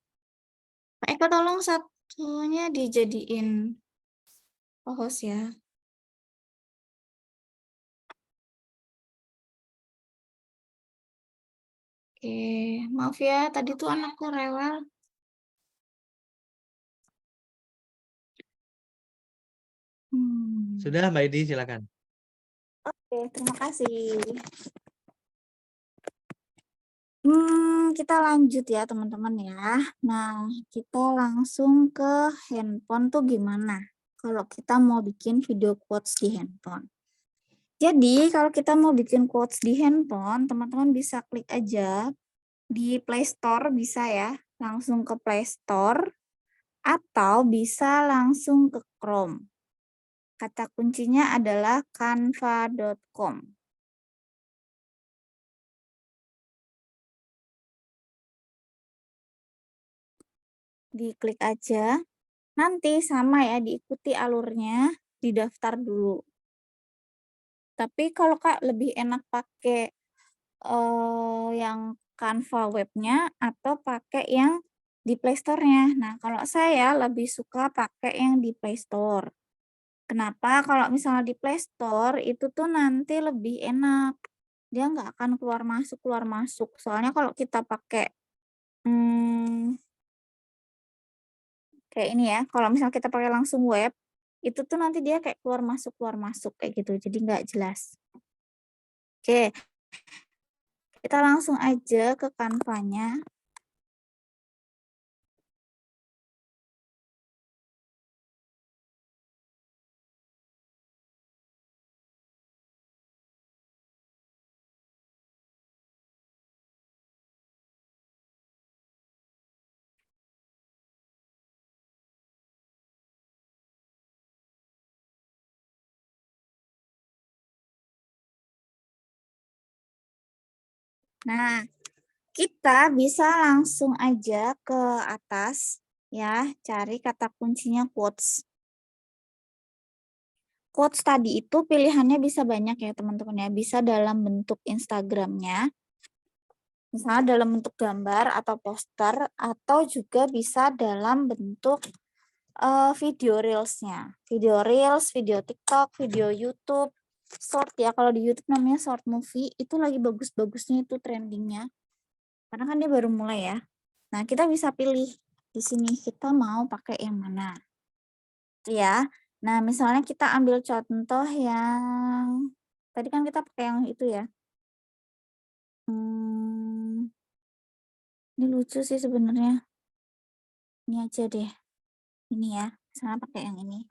Pak Eko tolong satunya dijadiin host ya. Oke, maaf ya, tadi tuh anakku rewel. Sudah Mbak Idi, silakan. Oke, terima kasih. Kita lanjut ya teman-teman ya. Nah, kita langsung ke handphone tuh gimana? Kalau kita mau bikin video quotes di handphone. Jadi, kalau kita mau bikin quotes di handphone, teman-teman bisa klik aja di Play Store, bisa ya. Langsung ke Play Store, atau bisa langsung ke Chrome. Kata kuncinya adalah canva.com. Diklik aja. Nanti sama ya, diikuti alurnya, didaftar dulu. Tapi kalau Kak lebih enak pakai yang Canva webnya atau pakai yang di Play Store-nya. Nah, kalau saya lebih suka pakai yang di Play Store. Kenapa? Kalau misalnya di Play Store itu tuh nanti lebih enak. Dia nggak akan keluar masuk. Soalnya kalau kita pakai kayak ini ya, kalau misalnya kita pakai langsung web, itu tuh nanti dia kayak keluar masuk kayak gitu, jadi nggak jelas. Oke, kita langsung aja ke Canva-nya. Nah, kita bisa langsung aja ke atas ya, cari kata kuncinya quotes. Quotes tadi itu pilihannya bisa banyak ya teman-teman ya, bisa dalam bentuk Instagramnya, misalnya dalam bentuk gambar atau poster, atau juga bisa dalam bentuk video reelsnya, video reels, video TikTok, video YouTube, short ya. Kalau di YouTube namanya short movie, itu lagi bagus-bagusnya itu trendingnya, karena kan dia baru mulai ya. Nah, kita bisa pilih di sini kita mau pakai yang mana, itu ya. Nah, misalnya kita ambil contoh yang tadi kan kita pakai yang itu ya. Ini lucu sih sebenarnya. Ini aja deh. Ini ya, misalnya pakai yang ini.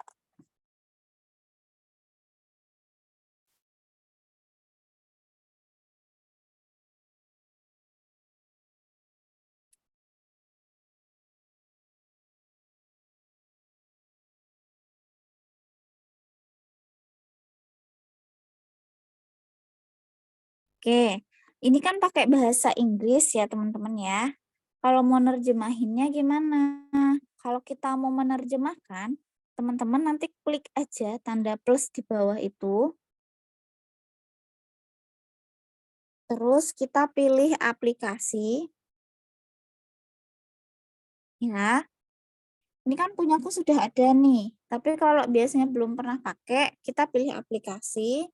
Oke, ini kan pakai bahasa Inggris ya teman-teman ya. Kalau mau nerjemahinnya gimana? Kalau kita mau menerjemahkan, teman-teman nanti klik aja tanda plus di bawah itu. Terus kita pilih aplikasi. Ya, ini kan punyaku sudah ada nih. Tapi kalau biasanya belum pernah pakai, kita pilih aplikasi.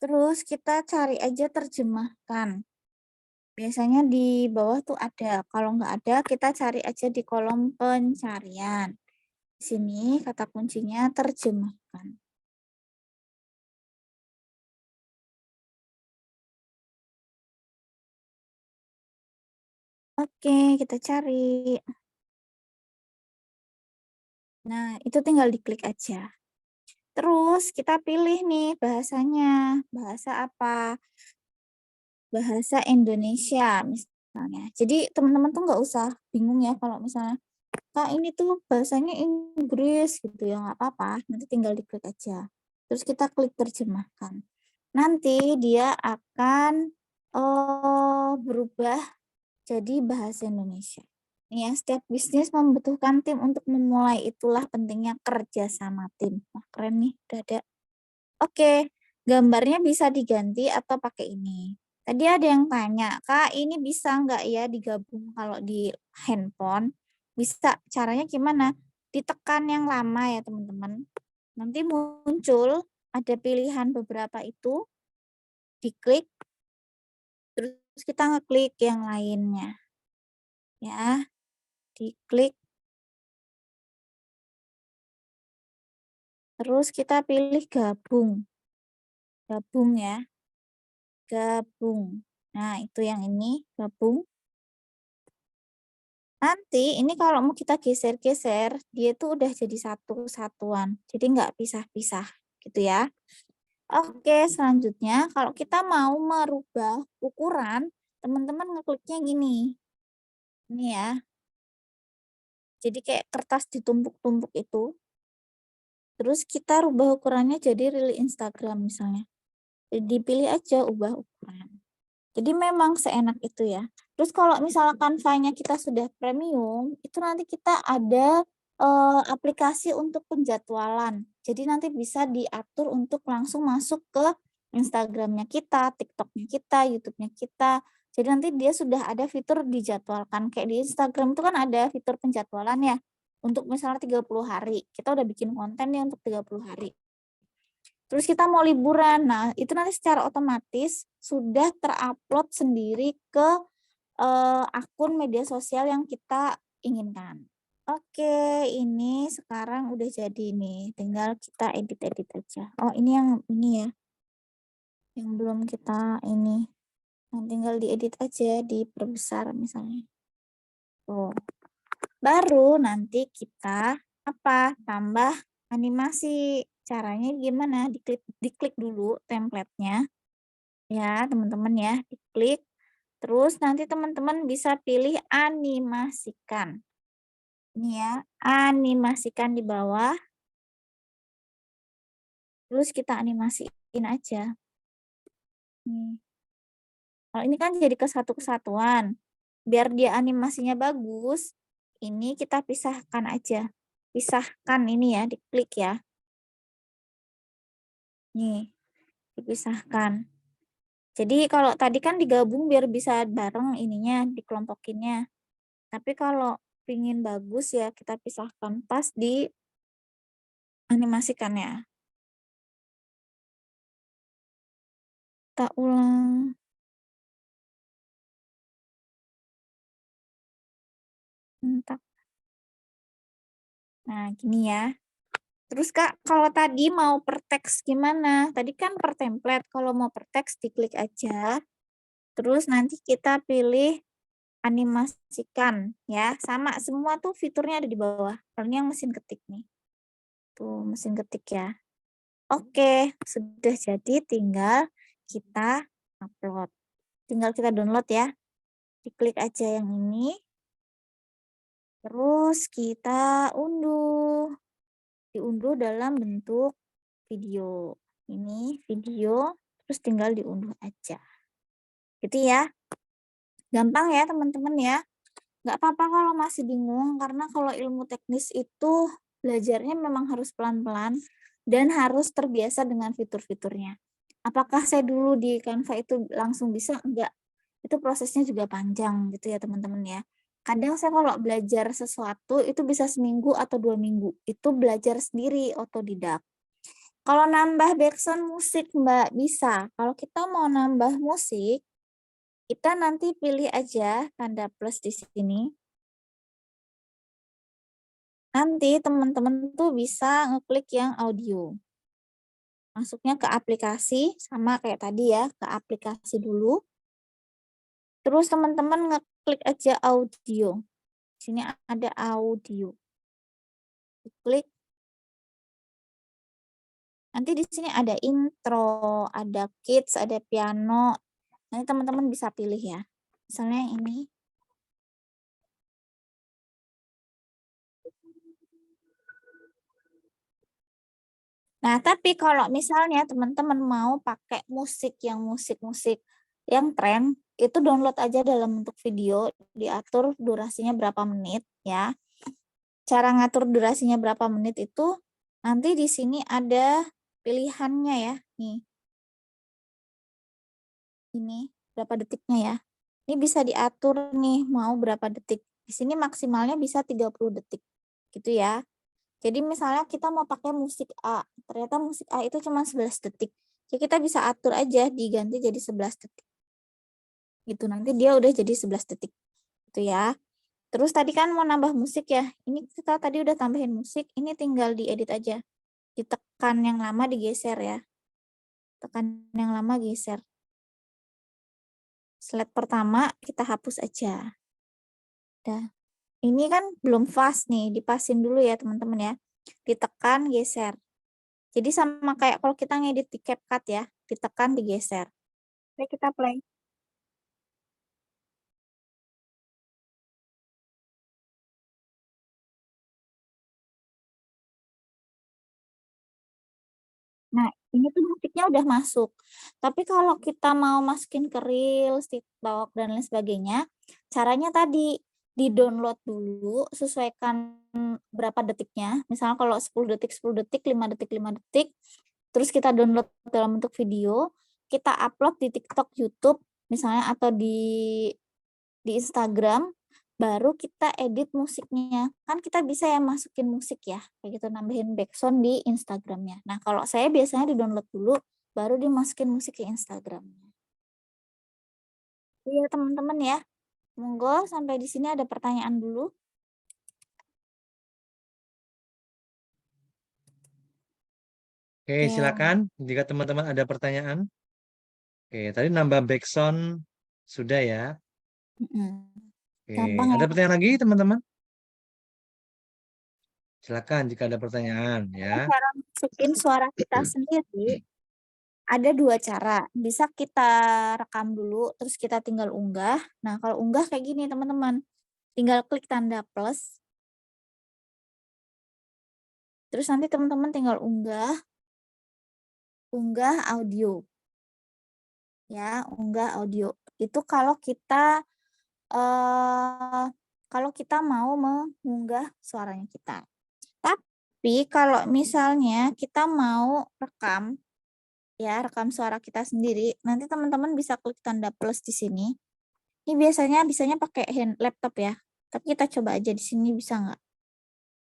Terus kita cari aja terjemahkan. Biasanya di bawah tuh ada. Kalau nggak ada, kita cari aja di kolom pencarian. Di sini kata kuncinya terjemahkan. Oke, kita cari. Nah, itu tinggal diklik aja. Terus kita pilih nih bahasanya. Bahasa apa? Bahasa Indonesia misalnya. Jadi teman-teman tuh nggak usah bingung ya kalau misalnya, Kak ini tuh bahasanya Inggris gitu ya, nggak apa-apa. Nanti tinggal diklik aja. Terus kita klik terjemahkan. Nanti dia akan berubah jadi bahasa Indonesia. Nih ya, setiap bisnis membutuhkan tim untuk memulai. Itulah pentingnya kerja sama tim. Wah, keren nih, udah ada. Oke, gambarnya bisa diganti atau pakai ini. Tadi ada yang tanya, Kak ini bisa nggak ya digabung kalau di handphone? Bisa, caranya gimana? Ditekan yang lama ya teman-teman. Nanti muncul ada pilihan beberapa itu, diklik, terus kita ngeklik yang lainnya. Ya, diklik, terus kita pilih gabung. Gabung ya, gabung. Nah, itu yang ini, gabung. Nanti ini kalau mau kita geser-geser, dia tuh udah jadi satu kesatuan. Jadi nggak pisah-pisah gitu ya. Oke, selanjutnya kalau kita mau merubah ukuran, teman-teman ngekliknya gini. Ini ya. Jadi kayak kertas ditumpuk-tumpuk itu. Terus kita rubah ukurannya jadi reel Instagram misalnya. Jadi dipilih aja ubah ukuran. Jadi memang seenak itu ya. Terus kalau misalkan file-nya kita sudah premium, itu nanti kita ada aplikasi untuk penjadwalan. Jadi nanti bisa diatur untuk langsung masuk ke Instagramnya kita, TikToknya kita, YouTube-nya kita. Jadi nanti dia sudah ada fitur dijadwalkan. Kayak di Instagram itu kan ada fitur penjadwalan ya. Untuk misalnya 30 hari. Kita udah bikin konten nih untuk 30 hari. Terus kita mau liburan. Nah, itu nanti secara otomatis sudah terupload sendiri ke akun media sosial yang kita inginkan. Oke, ini sekarang udah jadi nih. Tinggal kita edit-edit aja. Oh, ini yang ini ya. Yang belum kita ini. Nah, tinggal diedit aja, diperbesar misalnya. Tuh. Baru nanti kita apa? Tambah animasi. Caranya gimana? Diklik dulu template-nya. Ya, teman-teman ya, diklik. Terus nanti teman-teman bisa pilih animasikan. Ini ya, animasikan di bawah. Terus kita animasiin aja. Nih. Kalau ini kan jadi kesatuan. Biar dia animasinya bagus, ini kita pisahkan aja. Pisahkan ini ya, diklik ya. Nih, dipisahkan. Jadi kalau tadi kan digabung biar bisa bareng ininya, dikelompokinnya. Tapi kalau pingin bagus ya kita pisahkan pas di animasikannya. Kita ulang. Bentar. Nah, gini ya. Terus Kak, kalau tadi mau per teks gimana? Tadi kan per template, kalau mau per teks diklik aja. Terus nanti kita pilih animasikan ya. Sama semua tuh fiturnya ada di bawah. Ini yang mesin ketik nih. Tuh, mesin ketik ya. Oke, sudah jadi tinggal kita upload. Tinggal kita download ya. Diklik aja yang ini. Terus kita unduh. Diunduh dalam bentuk video. Ini video, terus tinggal diunduh aja. Gitu ya. Gampang ya teman-teman ya. Nggak apa-apa kalau masih bingung, karena kalau ilmu teknis itu belajarnya memang harus pelan-pelan dan harus terbiasa dengan fitur-fiturnya. Apakah saya dulu di Canva itu langsung bisa? Enggak. Itu prosesnya juga panjang gitu ya teman-teman ya. Kadang saya kalau belajar sesuatu itu bisa seminggu atau 2 minggu. Itu belajar sendiri, otodidak. Kalau nambah background musik Mbak, bisa. Kalau kita mau nambah musik, kita nanti pilih aja tanda plus di sini. Nanti teman-teman tuh bisa ngeklik yang audio. Masuknya ke aplikasi, sama kayak tadi ya, ke aplikasi dulu. Terus teman-teman ngeklik aja audio. Di sini ada audio. Klik. Nanti di sini ada intro, ada kids, ada piano. Nanti teman-teman bisa pilih ya. Misalnya yang ini. Nah, tapi kalau misalnya teman-teman mau pakai musik yang tren, itu download aja dalam bentuk video, diatur durasinya berapa menit ya. Cara ngatur durasinya berapa menit itu nanti di sini ada pilihannya ya. Nih. Ini berapa detiknya ya. Ini bisa diatur nih mau berapa detik. Di sini maksimalnya bisa 30 detik. Gitu ya. Jadi misalnya kita mau pakai musik A, ternyata musik A itu cuma 11 detik. Jadi kita bisa atur aja diganti jadi 11 detik. Gitu, nanti dia udah jadi 11 detik. Gitu ya. Terus tadi kan mau nambah musik ya. Ini kita tadi udah tambahin musik, ini tinggal diedit aja. Ditekan yang lama digeser ya. Tekan yang lama geser. Slide pertama kita hapus aja. Udah. Ini kan belum fast nih, dipasin dulu ya teman-teman ya. Ditekan, geser. Jadi sama kayak kalau kita ngedit di CapCut ya, ditekan, digeser. Oke, kita play. Nah, ini tuh musiknya udah masuk. Tapi kalau kita mau masukin ke Reels, TikTok, dan lain sebagainya, caranya tadi di-download dulu, sesuaikan berapa detiknya. Misalnya kalau 10 detik, 10 detik, 5 detik, 5 detik, terus kita download dalam bentuk video, kita upload di TikTok, YouTube, misalnya, atau di Instagram, baru kita edit musiknya. Kan kita bisa ya masukin musik ya, kayak gitu, nambahin backsound di Instagramnya. Nah, kalau saya biasanya di-download dulu, baru dimasukin musik ke Instagramnya. Iya, teman-teman ya. Monggo, sampai di sini ada pertanyaan dulu. Oke, Oke. silakan jika teman-teman ada pertanyaan. Oke, tadi nambah backsound sudah ya. Oke, Gampang ya. ada pertanyaan lagi teman-teman? Silakan jika ada pertanyaan ya. Cara masukin suara kita sendiri ada 2 cara. Bisa kita rekam dulu, terus kita tinggal unggah. Nah, kalau unggah kayak gini teman-teman. Tinggal klik tanda plus. Terus nanti teman-teman tinggal unggah audio. Ya, unggah audio. Itu kalau kita mau mengunggah suaranya kita. Tapi kalau misalnya kita mau rekam, ya rekam suara kita sendiri, nanti teman-teman bisa klik tanda plus di sini. Ini bisanya pakai laptop ya. Tapi kita coba aja di sini bisa nggak?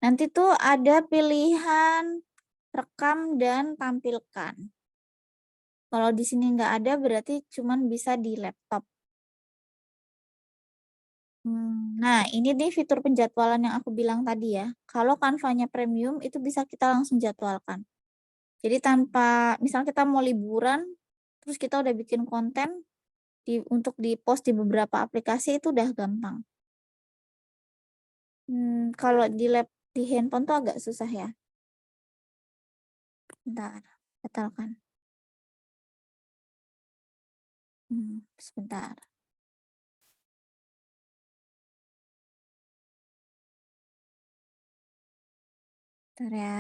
Nanti tuh ada pilihan rekam dan tampilkan. Kalau di sini nggak ada berarti cuman bisa di laptop. Nah, ini nih fitur penjadwalan yang aku bilang tadi ya. Kalau Canva-nya premium itu bisa kita langsung jadwalkan. Jadi tanpa, misal kita mau liburan, terus kita udah bikin konten untuk di-post di beberapa aplikasi itu udah gampang. Kalau di handphone tuh agak susah ya. Bentar, batalkan. Sebentar. Bentar ya.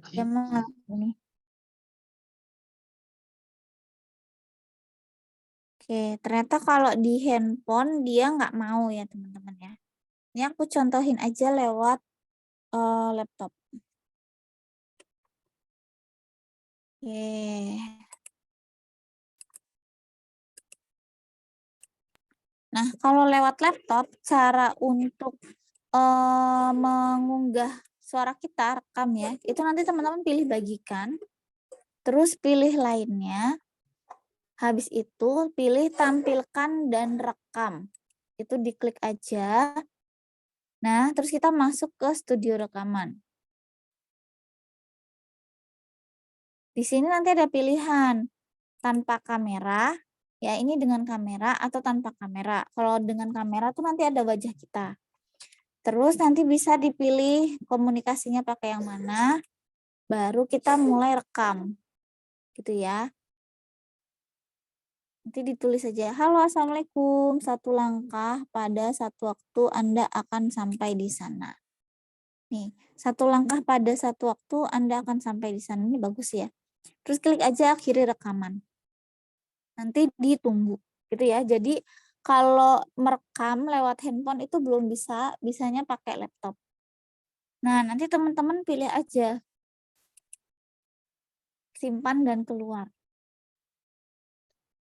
Ya mau ini. Oke, ternyata kalau di handphone dia nggak mau ya teman-teman ya. Ini aku contohin aja lewat laptop. Oke. Nah, kalau lewat laptop, cara untuk mengunggah suara kita, rekam ya, itu nanti teman-teman pilih bagikan, terus pilih lainnya, habis itu pilih tampilkan dan rekam. Itu diklik aja. Nah, terus kita masuk ke studio rekaman. Di sini nanti ada pilihan tanpa kamera, ya ini dengan kamera atau tanpa kamera. Kalau dengan kamera tuh nanti ada wajah kita. Terus nanti bisa dipilih komunikasinya pakai yang mana, baru kita mulai rekam. Gitu ya. Nanti ditulis saja, halo assalamualaikum, satu langkah pada satu waktu Anda akan sampai di sana. Nih, satu langkah pada satu waktu Anda akan sampai di sana. Ini bagus ya. Terus klik aja akhiri rekaman. Nanti ditunggu gitu ya. Jadi kalau merekam lewat handphone itu belum bisa, bisanya pakai laptop. Nah, nanti teman-teman pilih aja simpan dan keluar.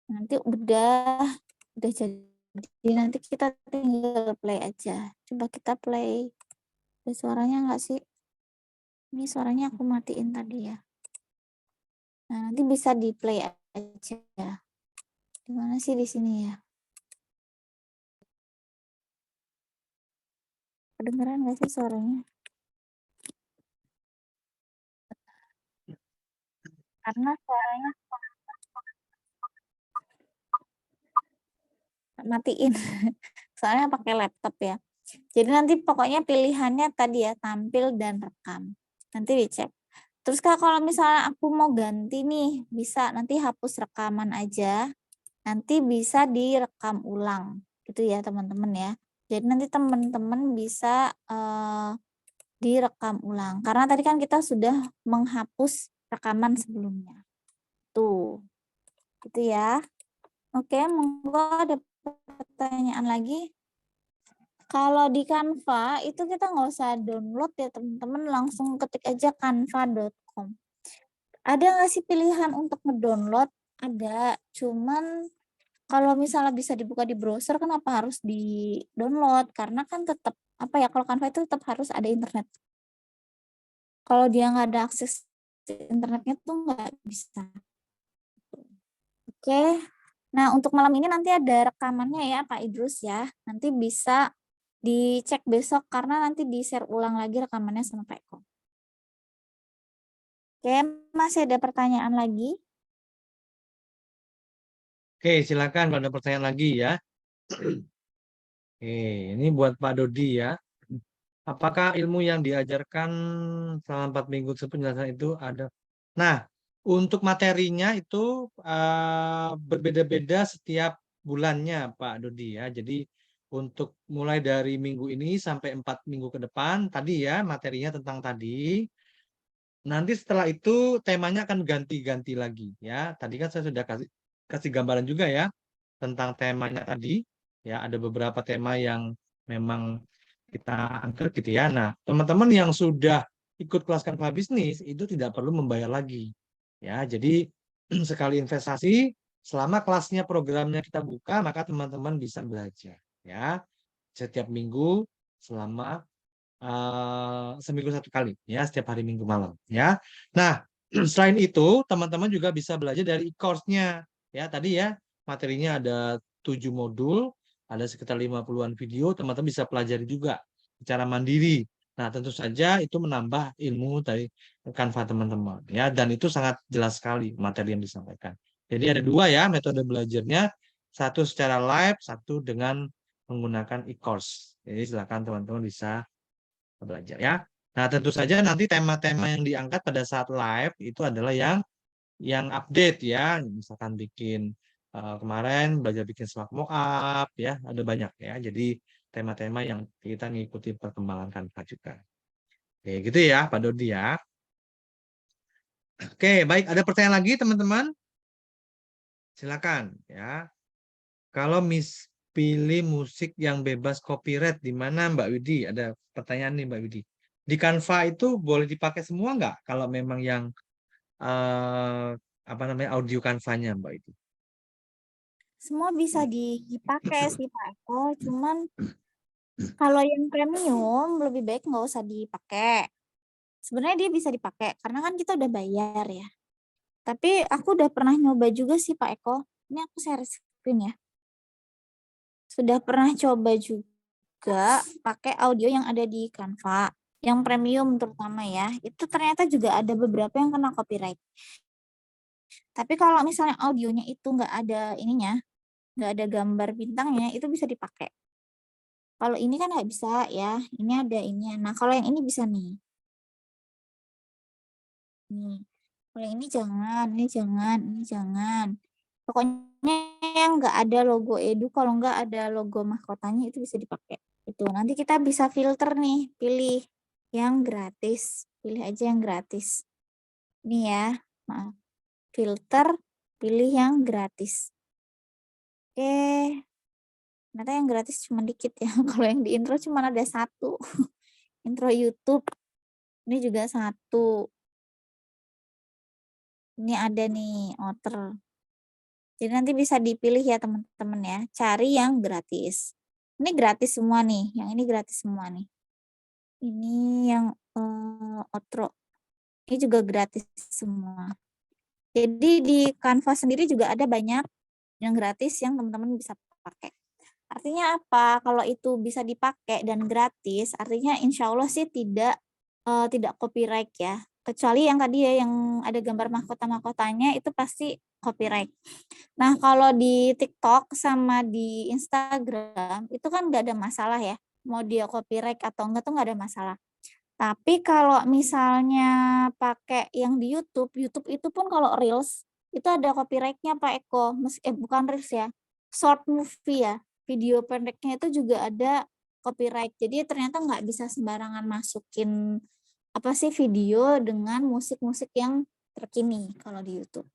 Nanti udah jadi, nanti kita tinggal play aja. Coba kita play. Ada suaranya nggak sih? Ini suaranya aku matiin tadi ya. Nah, nanti bisa di play aja. Gimana sih di sini ya? Kedengeran nggak sih suaranya? Karena suaranya matiin. Soalnya pakai laptop ya. Jadi nanti pokoknya pilihannya tadi ya, tampil dan rekam. Nanti dicek. Terus kalau misalnya aku mau ganti nih, bisa nanti hapus rekaman aja. Nanti bisa direkam ulang. Gitu ya teman-teman ya. Jadi nanti teman-teman bisa direkam ulang. Karena tadi kan kita sudah menghapus rekaman sebelumnya. Tuh. Gitu ya. Oke, monggo ada pertanyaan lagi. Kalau di Canva itu kita nggak usah download ya teman-teman, langsung ketik aja canva.com. Ada nggak sih pilihan untuk ngedownload? Ada, cuman kalau misalnya bisa dibuka di browser, kenapa harus di-download? Karena kan tetap, apa ya, kalau Canva itu tetap harus ada internet. Kalau dia nggak ada akses internetnya tuh nggak bisa. Oke, nah untuk malam ini nanti ada rekamannya ya Pak Idrus ya. Nanti bisa dicek besok karena nanti di-share ulang lagi rekamannya sama Pak Eko. Oke, masih ada pertanyaan lagi? Oke, silakan kalau ada pertanyaan lagi ya. Oke, ini buat Pak Dodi ya. Apakah ilmu yang diajarkan selama 4 minggu penjelasan itu ada? Nah, untuk materinya itu berbeda-beda setiap bulannya Pak Dodi ya. Jadi untuk mulai dari minggu ini sampai 4 minggu ke depan tadi ya materinya tentang tadi. nanti setelah itu temanya akan ganti-ganti lagi ya. Tadi kan saya sudah kasih gambaran juga ya tentang temanya tadi. Ya, ada beberapa tema yang memang kita angkat gitu ya. Nah, teman-teman yang sudah ikut kelas Canva bisnis itu tidak perlu membayar lagi. Ya, jadi sekali investasi selama kelasnya programnya kita buka, maka teman-teman bisa belajar ya setiap minggu selama seminggu 1 kali ya, setiap hari Minggu malam ya. Nah, selain itu teman-teman juga bisa belajar dari e-course-nya ya. Tadi ya materinya ada 7 modul, ada sekitar 50-an video, teman-teman bisa pelajari juga secara mandiri. Nah, tentu saja itu menambah ilmu dari Canva teman-teman ya, dan itu sangat jelas sekali materi yang disampaikan. Jadi ada 2 ya metode belajarnya, satu secara live, satu dengan menggunakan e-course. Jadi silakan teman-teman bisa belajar ya. Nah, tentu saja nanti tema-tema yang diangkat pada saat live itu adalah yang update ya. Misalkan bikin kemarin belajar bikin slide mockup ya, ada banyak ya. Jadi tema-tema yang kita ngikuti perkembangan Canva juga. Oke, gitu ya Pak Dodi ya. Oke, baik, ada pertanyaan lagi teman-teman? Silakan ya. Kalau pilih musik yang bebas copyright di mana Mbak Widi? Ada pertanyaan nih Mbak Widi. Di Canva itu boleh dipakai semua nggak? Kalau memang yang apa namanya audio Canva-nya Mbak Widi? Semua bisa dipakai sih Pak Eko, cuman kalau yang premium lebih baik nggak usah dipakai. Sebenarnya dia bisa dipakai karena kan kita udah bayar ya. Tapi aku udah pernah nyoba juga sih Pak Eko. Ini aku share screen ya. Sudah pernah coba juga pakai audio yang ada di Canva, yang premium terutama ya. Itu ternyata juga ada beberapa yang kena copyright. Tapi kalau misalnya audionya itu nggak ada ininya, nggak ada gambar bintangnya, itu bisa dipakai. Kalau ini kan nggak bisa ya, ini ada ini. Nah, kalau yang ini bisa nih. Nih, kalau yang ini jangan, ini jangan, ini jangan. Pokoknya yang nggak ada logo Edu, kalau nggak ada logo mahkotanya itu bisa dipakai. Itu nanti kita bisa filter nih, pilih yang gratis, pilih aja yang gratis. Ini ya, maaf. Filter, pilih yang gratis. Oke, ternyata yang gratis cuma dikit ya. Kalau yang di intro cuma ada 1. Intro YouTube. Ini juga 1. Ini ada nih, outer. Jadi nanti bisa dipilih ya teman-teman ya. Cari yang gratis. Ini gratis semua nih. Yang ini gratis semua nih. Ini yang outro. Ini juga gratis semua. Jadi di Canva sendiri juga ada banyak yang gratis yang teman-teman bisa pakai. Artinya apa? Kalau itu bisa dipakai dan gratis, artinya insya Allah sih tidak copyright ya. Kecuali yang tadi ya yang ada gambar mahkota-mahkotanya itu pasti copyright. Nah, kalau di TikTok sama di Instagram itu kan nggak ada masalah ya. Mau dia copyright atau enggak tuh nggak ada masalah. Tapi kalau misalnya pakai yang di YouTube, YouTube itu pun kalau Reels itu ada copyright-nya Pak Eko. Bukan Reels ya, short movie ya. Video pendeknya itu juga ada copyright. Jadi ternyata nggak bisa sembarangan masukin apa sih video dengan musik-musik yang terkini kalau di YouTube.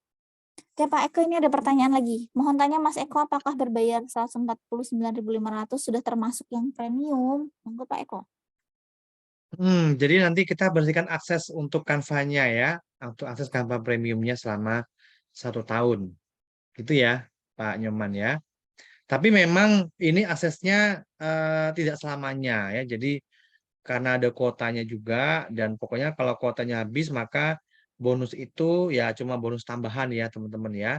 Oke Pak Eko, ini ada pertanyaan lagi. Mohon tanya Mas Eko, apakah berbayar 149.500 sudah termasuk yang premium? Monggo Pak Eko. Jadi nanti kita bersihkan akses untuk Canva-nya ya, untuk akses Canva premiumnya selama 1 tahun. Gitu ya, Pak Nyoman ya. Tapi memang ini aksesnya tidak selamanya ya. Jadi karena ada kuotanya juga dan pokoknya kalau kuotanya habis maka bonus itu ya cuma bonus tambahan ya teman-teman ya.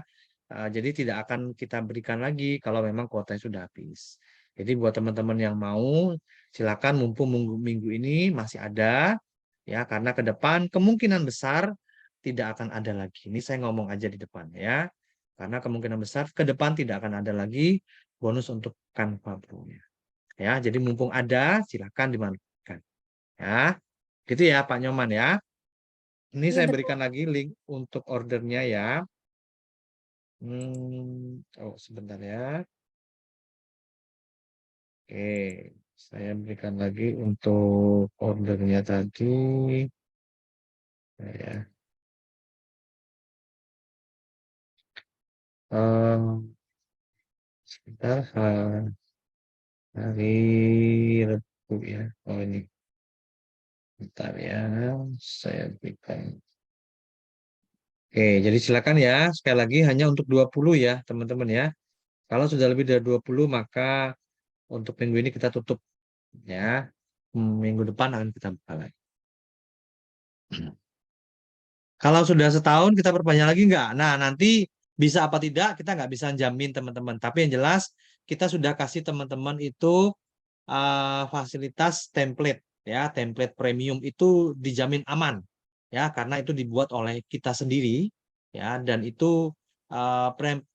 Jadi tidak akan kita berikan lagi kalau memang kuotanya sudah habis. Jadi buat teman-teman yang mau silakan mumpung minggu ini masih ada ya, karena ke depan kemungkinan besar tidak akan ada lagi. Ini saya ngomong aja di depan ya. Karena kemungkinan besar ke depan tidak akan ada lagi bonus untuk Canva Pro-nya. Ya, jadi mumpung ada silakan dimanfaatkan. Ya, gitu ya Pak Nyoman ya. Ini Iya saya betul. berikan lagi link untuk ordernya ya. Oh sebentar ya. Oke, saya berikan lagi untuk ordernya tadi. Ya. Sebentar, hari Rabu ya. Oh ini, bentar ya, saya berikan. Oke, jadi silakan ya. Sekali lagi hanya untuk 20 ya, teman-teman ya. Kalau sudah lebih dari 20, maka untuk minggu ini kita tutup ya. Minggu depan akan kita buka lagi. Kalau sudah setahun kita perpanjang lagi enggak? Nah, nanti bisa apa tidak kita nggak bisa jamin teman-teman. Tapi yang jelas kita sudah kasih teman-teman itu fasilitas template ya, template premium itu dijamin aman ya, karena itu dibuat oleh kita sendiri ya, dan itu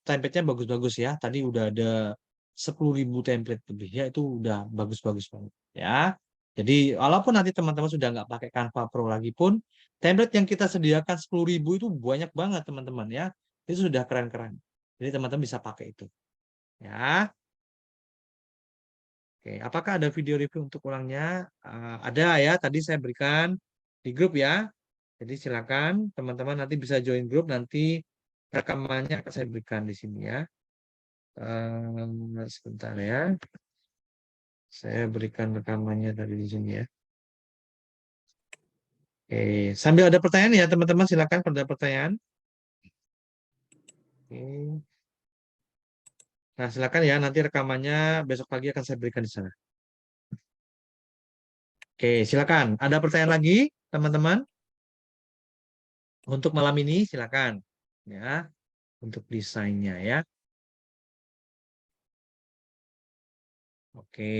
template-nya bagus-bagus ya. Tadi udah ada 10.000 template lebih ya, itu udah bagus-bagus banget ya. Jadi walaupun nanti teman-teman sudah nggak pakai Canva Pro lagi pun, template yang kita sediakan 10.000 itu banyak banget teman-teman ya. Itu sudah keren-keren. Jadi teman-teman bisa pakai itu. Ya. Oke, apakah ada video review untuk ulangnya? Ada ya, tadi saya berikan di grup ya. Jadi silakan teman-teman nanti bisa join grup, nanti rekamannya akan saya berikan di sini ya. Sebentar ya. Saya berikan rekamannya tadi di sini ya. Oke, sambil ada pertanyaan ya teman-teman, silakan kalau ada pertanyaan. Oke. Nah, silakan ya, nanti rekamannya besok pagi akan saya berikan di sana. Oke, silakan. Ada pertanyaan lagi, teman-teman? Untuk malam ini, silakan. Ya, untuk desainnya ya. Oke.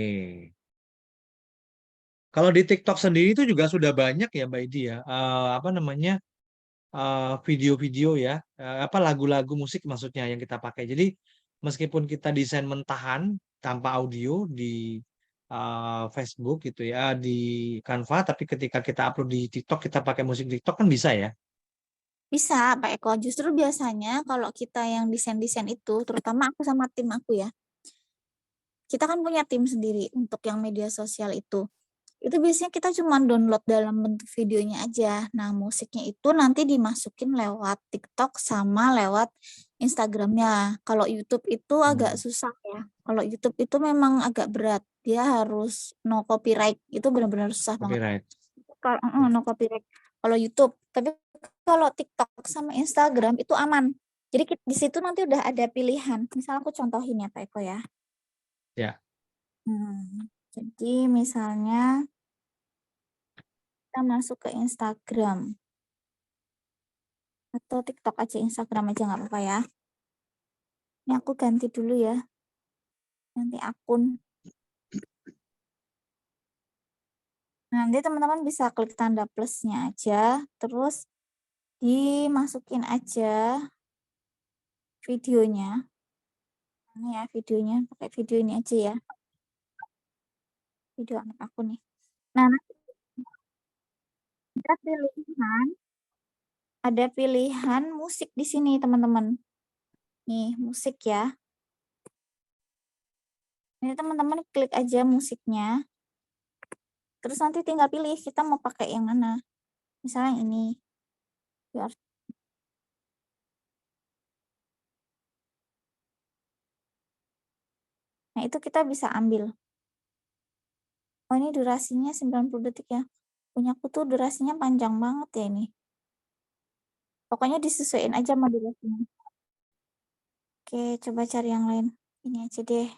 Kalau di TikTok sendiri itu juga sudah banyak ya, Mbak Idi ya. Apa namanya? Video-video ya. Apa lagu-lagu musik maksudnya yang kita pakai. Jadi meskipun kita desain mentahan tanpa audio di Facebook gitu ya, di Canva, tapi ketika kita upload di TikTok kita pakai musik TikTok kan bisa ya. Bisa, Pak Eko. Justru biasanya kalau kita yang desain-desain itu, terutama aku sama tim aku ya, kita kan punya tim sendiri untuk yang media sosial itu. Itu biasanya kita cuma download dalam bentuk videonya aja. Nah, musiknya itu nanti dimasukin lewat TikTok sama lewat Instagramnya. Kalau YouTube itu agak susah ya. Kalau YouTube itu memang agak berat. Dia harus no copyright. Itu benar-benar susah banget. Copyright. Kalau no copyright. Kalau YouTube. Tapi kalau TikTok sama Instagram itu aman. Jadi di situ nanti udah ada pilihan. Misal aku contohin ya Pak Eko ya. Ya. Jadi misalnya kita masuk ke Instagram atau TikTok aja, Instagram aja nggak apa-apa ya. Ini aku ganti dulu ya, ganti akun. Nanti teman-teman bisa klik tanda plusnya aja, terus dimasukin aja videonya. Ini ya videonya, pakai video ini aja ya. Video anak aku nih. Nah, ada pilihan musik di sini teman-teman. Nih musik ya. Ini teman-teman klik aja musiknya. Terus nanti tinggal pilih kita mau pakai yang mana. Misalnya yang ini. Nah, itu kita bisa ambil. Oh, ini durasinya 90 detik ya. Punya aku tuh durasinya panjang banget ya ini. Pokoknya disesuaikan aja sama durasinya. Oke, coba cari yang lain. Ini aja deh.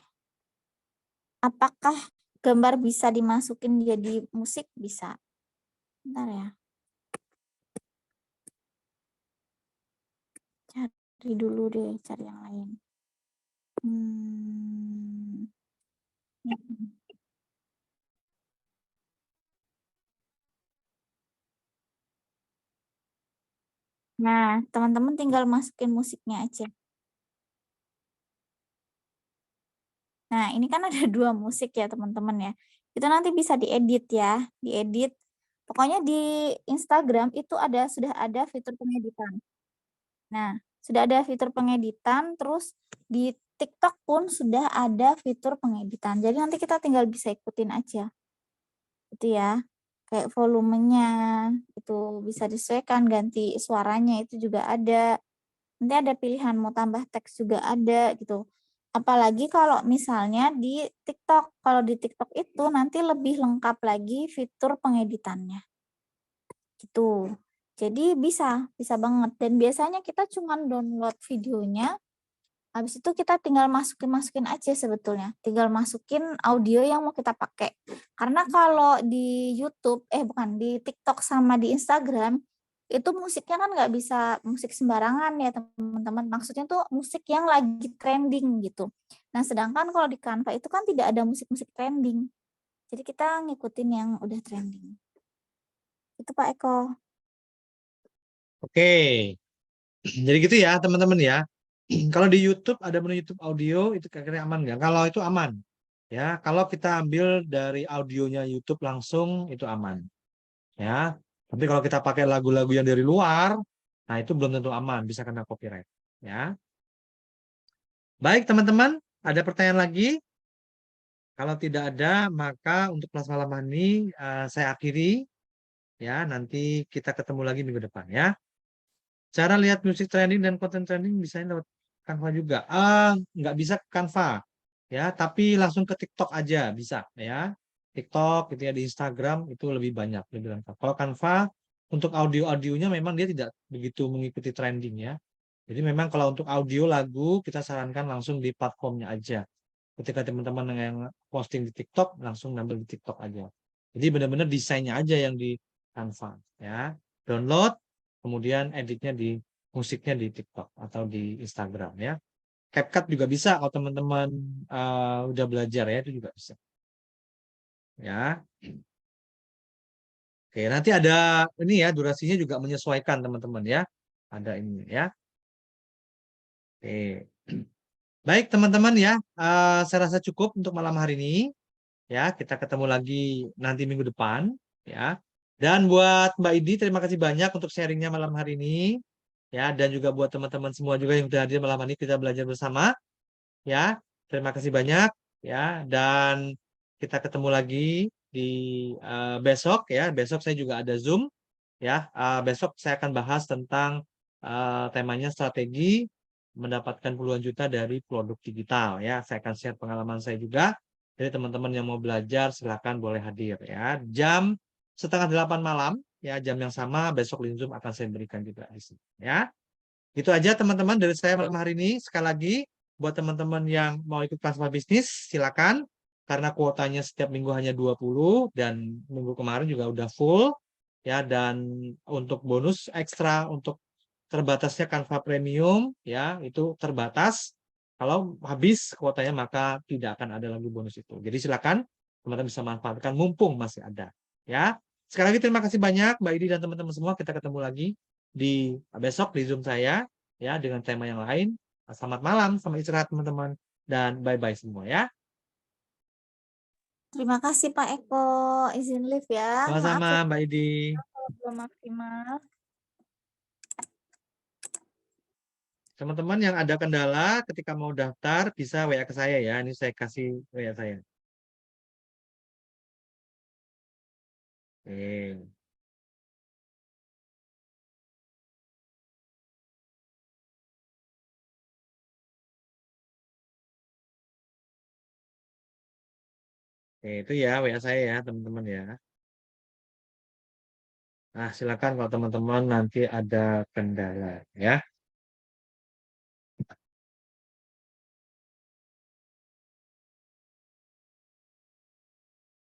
Apakah gambar bisa dimasukin jadi musik? Bisa. Bentar ya. Cari dulu deh, cari yang lain. Nah, teman-teman tinggal masukin musiknya aja. Nah, ini kan ada 2 musik ya, teman-teman ya. Itu nanti bisa diedit ya, diedit. Pokoknya di Instagram itu sudah ada fitur pengeditan. Nah, sudah ada fitur pengeditan, terus di TikTok pun sudah ada fitur pengeditan. Jadi nanti kita tinggal bisa ikutin aja. Gitu ya. kayak volumenya itu bisa disesuaikan, ganti suaranya itu juga ada. Nanti ada pilihan mau tambah teks juga ada gitu. Apalagi kalau misalnya di TikTok. Kalau di TikTok itu nanti lebih lengkap lagi fitur pengeditannya. Gitu. Jadi bisa banget. Dan biasanya kita cuman download videonya, habis itu kita tinggal masukin aja sebetulnya. Tinggal masukin audio yang mau kita pakai. Karena kalau di YouTube, bukan, di TikTok sama di Instagram, itu musiknya kan nggak bisa musik sembarangan ya teman-teman. Maksudnya tuh musik yang lagi trending gitu. Nah, sedangkan kalau di Canva itu kan tidak ada musik-musik trending. Jadi kita ngikutin yang udah trending. Itu Pak Eko. Oke, jadi gitu ya teman-teman ya. Kalau di YouTube ada menu YouTube audio itu kira-kira aman nggak? Kalau itu aman, ya. Kalau kita ambil dari audionya YouTube langsung itu aman, ya. Tapi kalau kita pakai lagu-lagu yang dari luar, nah itu belum tentu aman, bisa kena copyright, ya. Baik teman-teman, ada pertanyaan lagi? Kalau tidak ada, maka untuk kelas malam ini saya akhiri, ya. Nanti kita ketemu lagi minggu depan, ya. Cara lihat musik trending dan konten trending bisa lewat Canva juga. Nggak bisa ke Canva, ya, tapi langsung ke TikTok aja bisa, ya. TikTok gitu ya, di Instagram itu lebih banyak, lebih lengkap. Kalau Canva untuk audio-audionya memang dia tidak begitu mengikuti trending ya. Jadi memang kalau untuk audio lagu kita sarankan langsung di platformnya aja. Ketika teman-teman yang posting di TikTok langsung ngambil di TikTok aja. Jadi benar-benar desainnya aja yang di Canva, ya. Download, kemudian editnya di musiknya di TikTok atau di Instagram, ya. CapCut juga bisa kalau teman-teman udah belajar ya, itu juga bisa, ya. Oke, nanti ada ini ya, durasinya juga menyesuaikan teman-teman ya, ada ini ya. Oke, baik teman-teman ya, saya rasa cukup untuk malam hari ini ya. Kita ketemu lagi nanti minggu depan ya. Dan buat Mbak Idi, terima kasih banyak untuk sharingnya malam hari ini ya, dan juga buat teman-teman semua juga yang sudah hadir malam hari ini, kita belajar bersama ya. Terima kasih banyak ya, dan kita ketemu lagi di besok ya. Besok saya juga ada Zoom ya. Besok saya akan bahas tentang temanya strategi mendapatkan puluhan juta dari produk digital ya. Saya akan share pengalaman saya juga. Jadi teman-teman yang mau belajar silakan boleh hadir ya. Jam 7:30 malam ya, jam yang sama besok link Zoom akan saya berikan juga di sini ya. Itu aja teman-teman dari saya malam hari ini. Sekali lagi buat teman-teman yang mau ikut kelas bisnis silakan, karena kuotanya setiap minggu hanya 20 dan minggu kemarin juga udah full ya. Dan untuk bonus ekstra untuk terbatasnya Canva Premium ya, itu terbatas. Kalau habis kuotanya maka tidak akan ada lagi bonus itu. Jadi silakan teman-teman bisa manfaatkan mumpung masih ada ya. Sekali lagi terima kasih banyak Mbak Idi dan teman-teman semua. Kita ketemu lagi di besok di Zoom saya ya, dengan tema yang lain. Selamat malam, selamat istirahat teman-teman, dan bye-bye semua ya. Terima kasih Pak Eko. Izin live ya. Maaf Sama-sama ya Mbak Idi. kalau belum maksimal. Teman-teman yang ada kendala ketika mau daftar bisa WA ke saya ya. Ini saya kasih WA saya. Oke. Oke, itu ya WA saya ya teman-teman ya. Nah, silakan kalau teman-teman nanti ada kendala ya.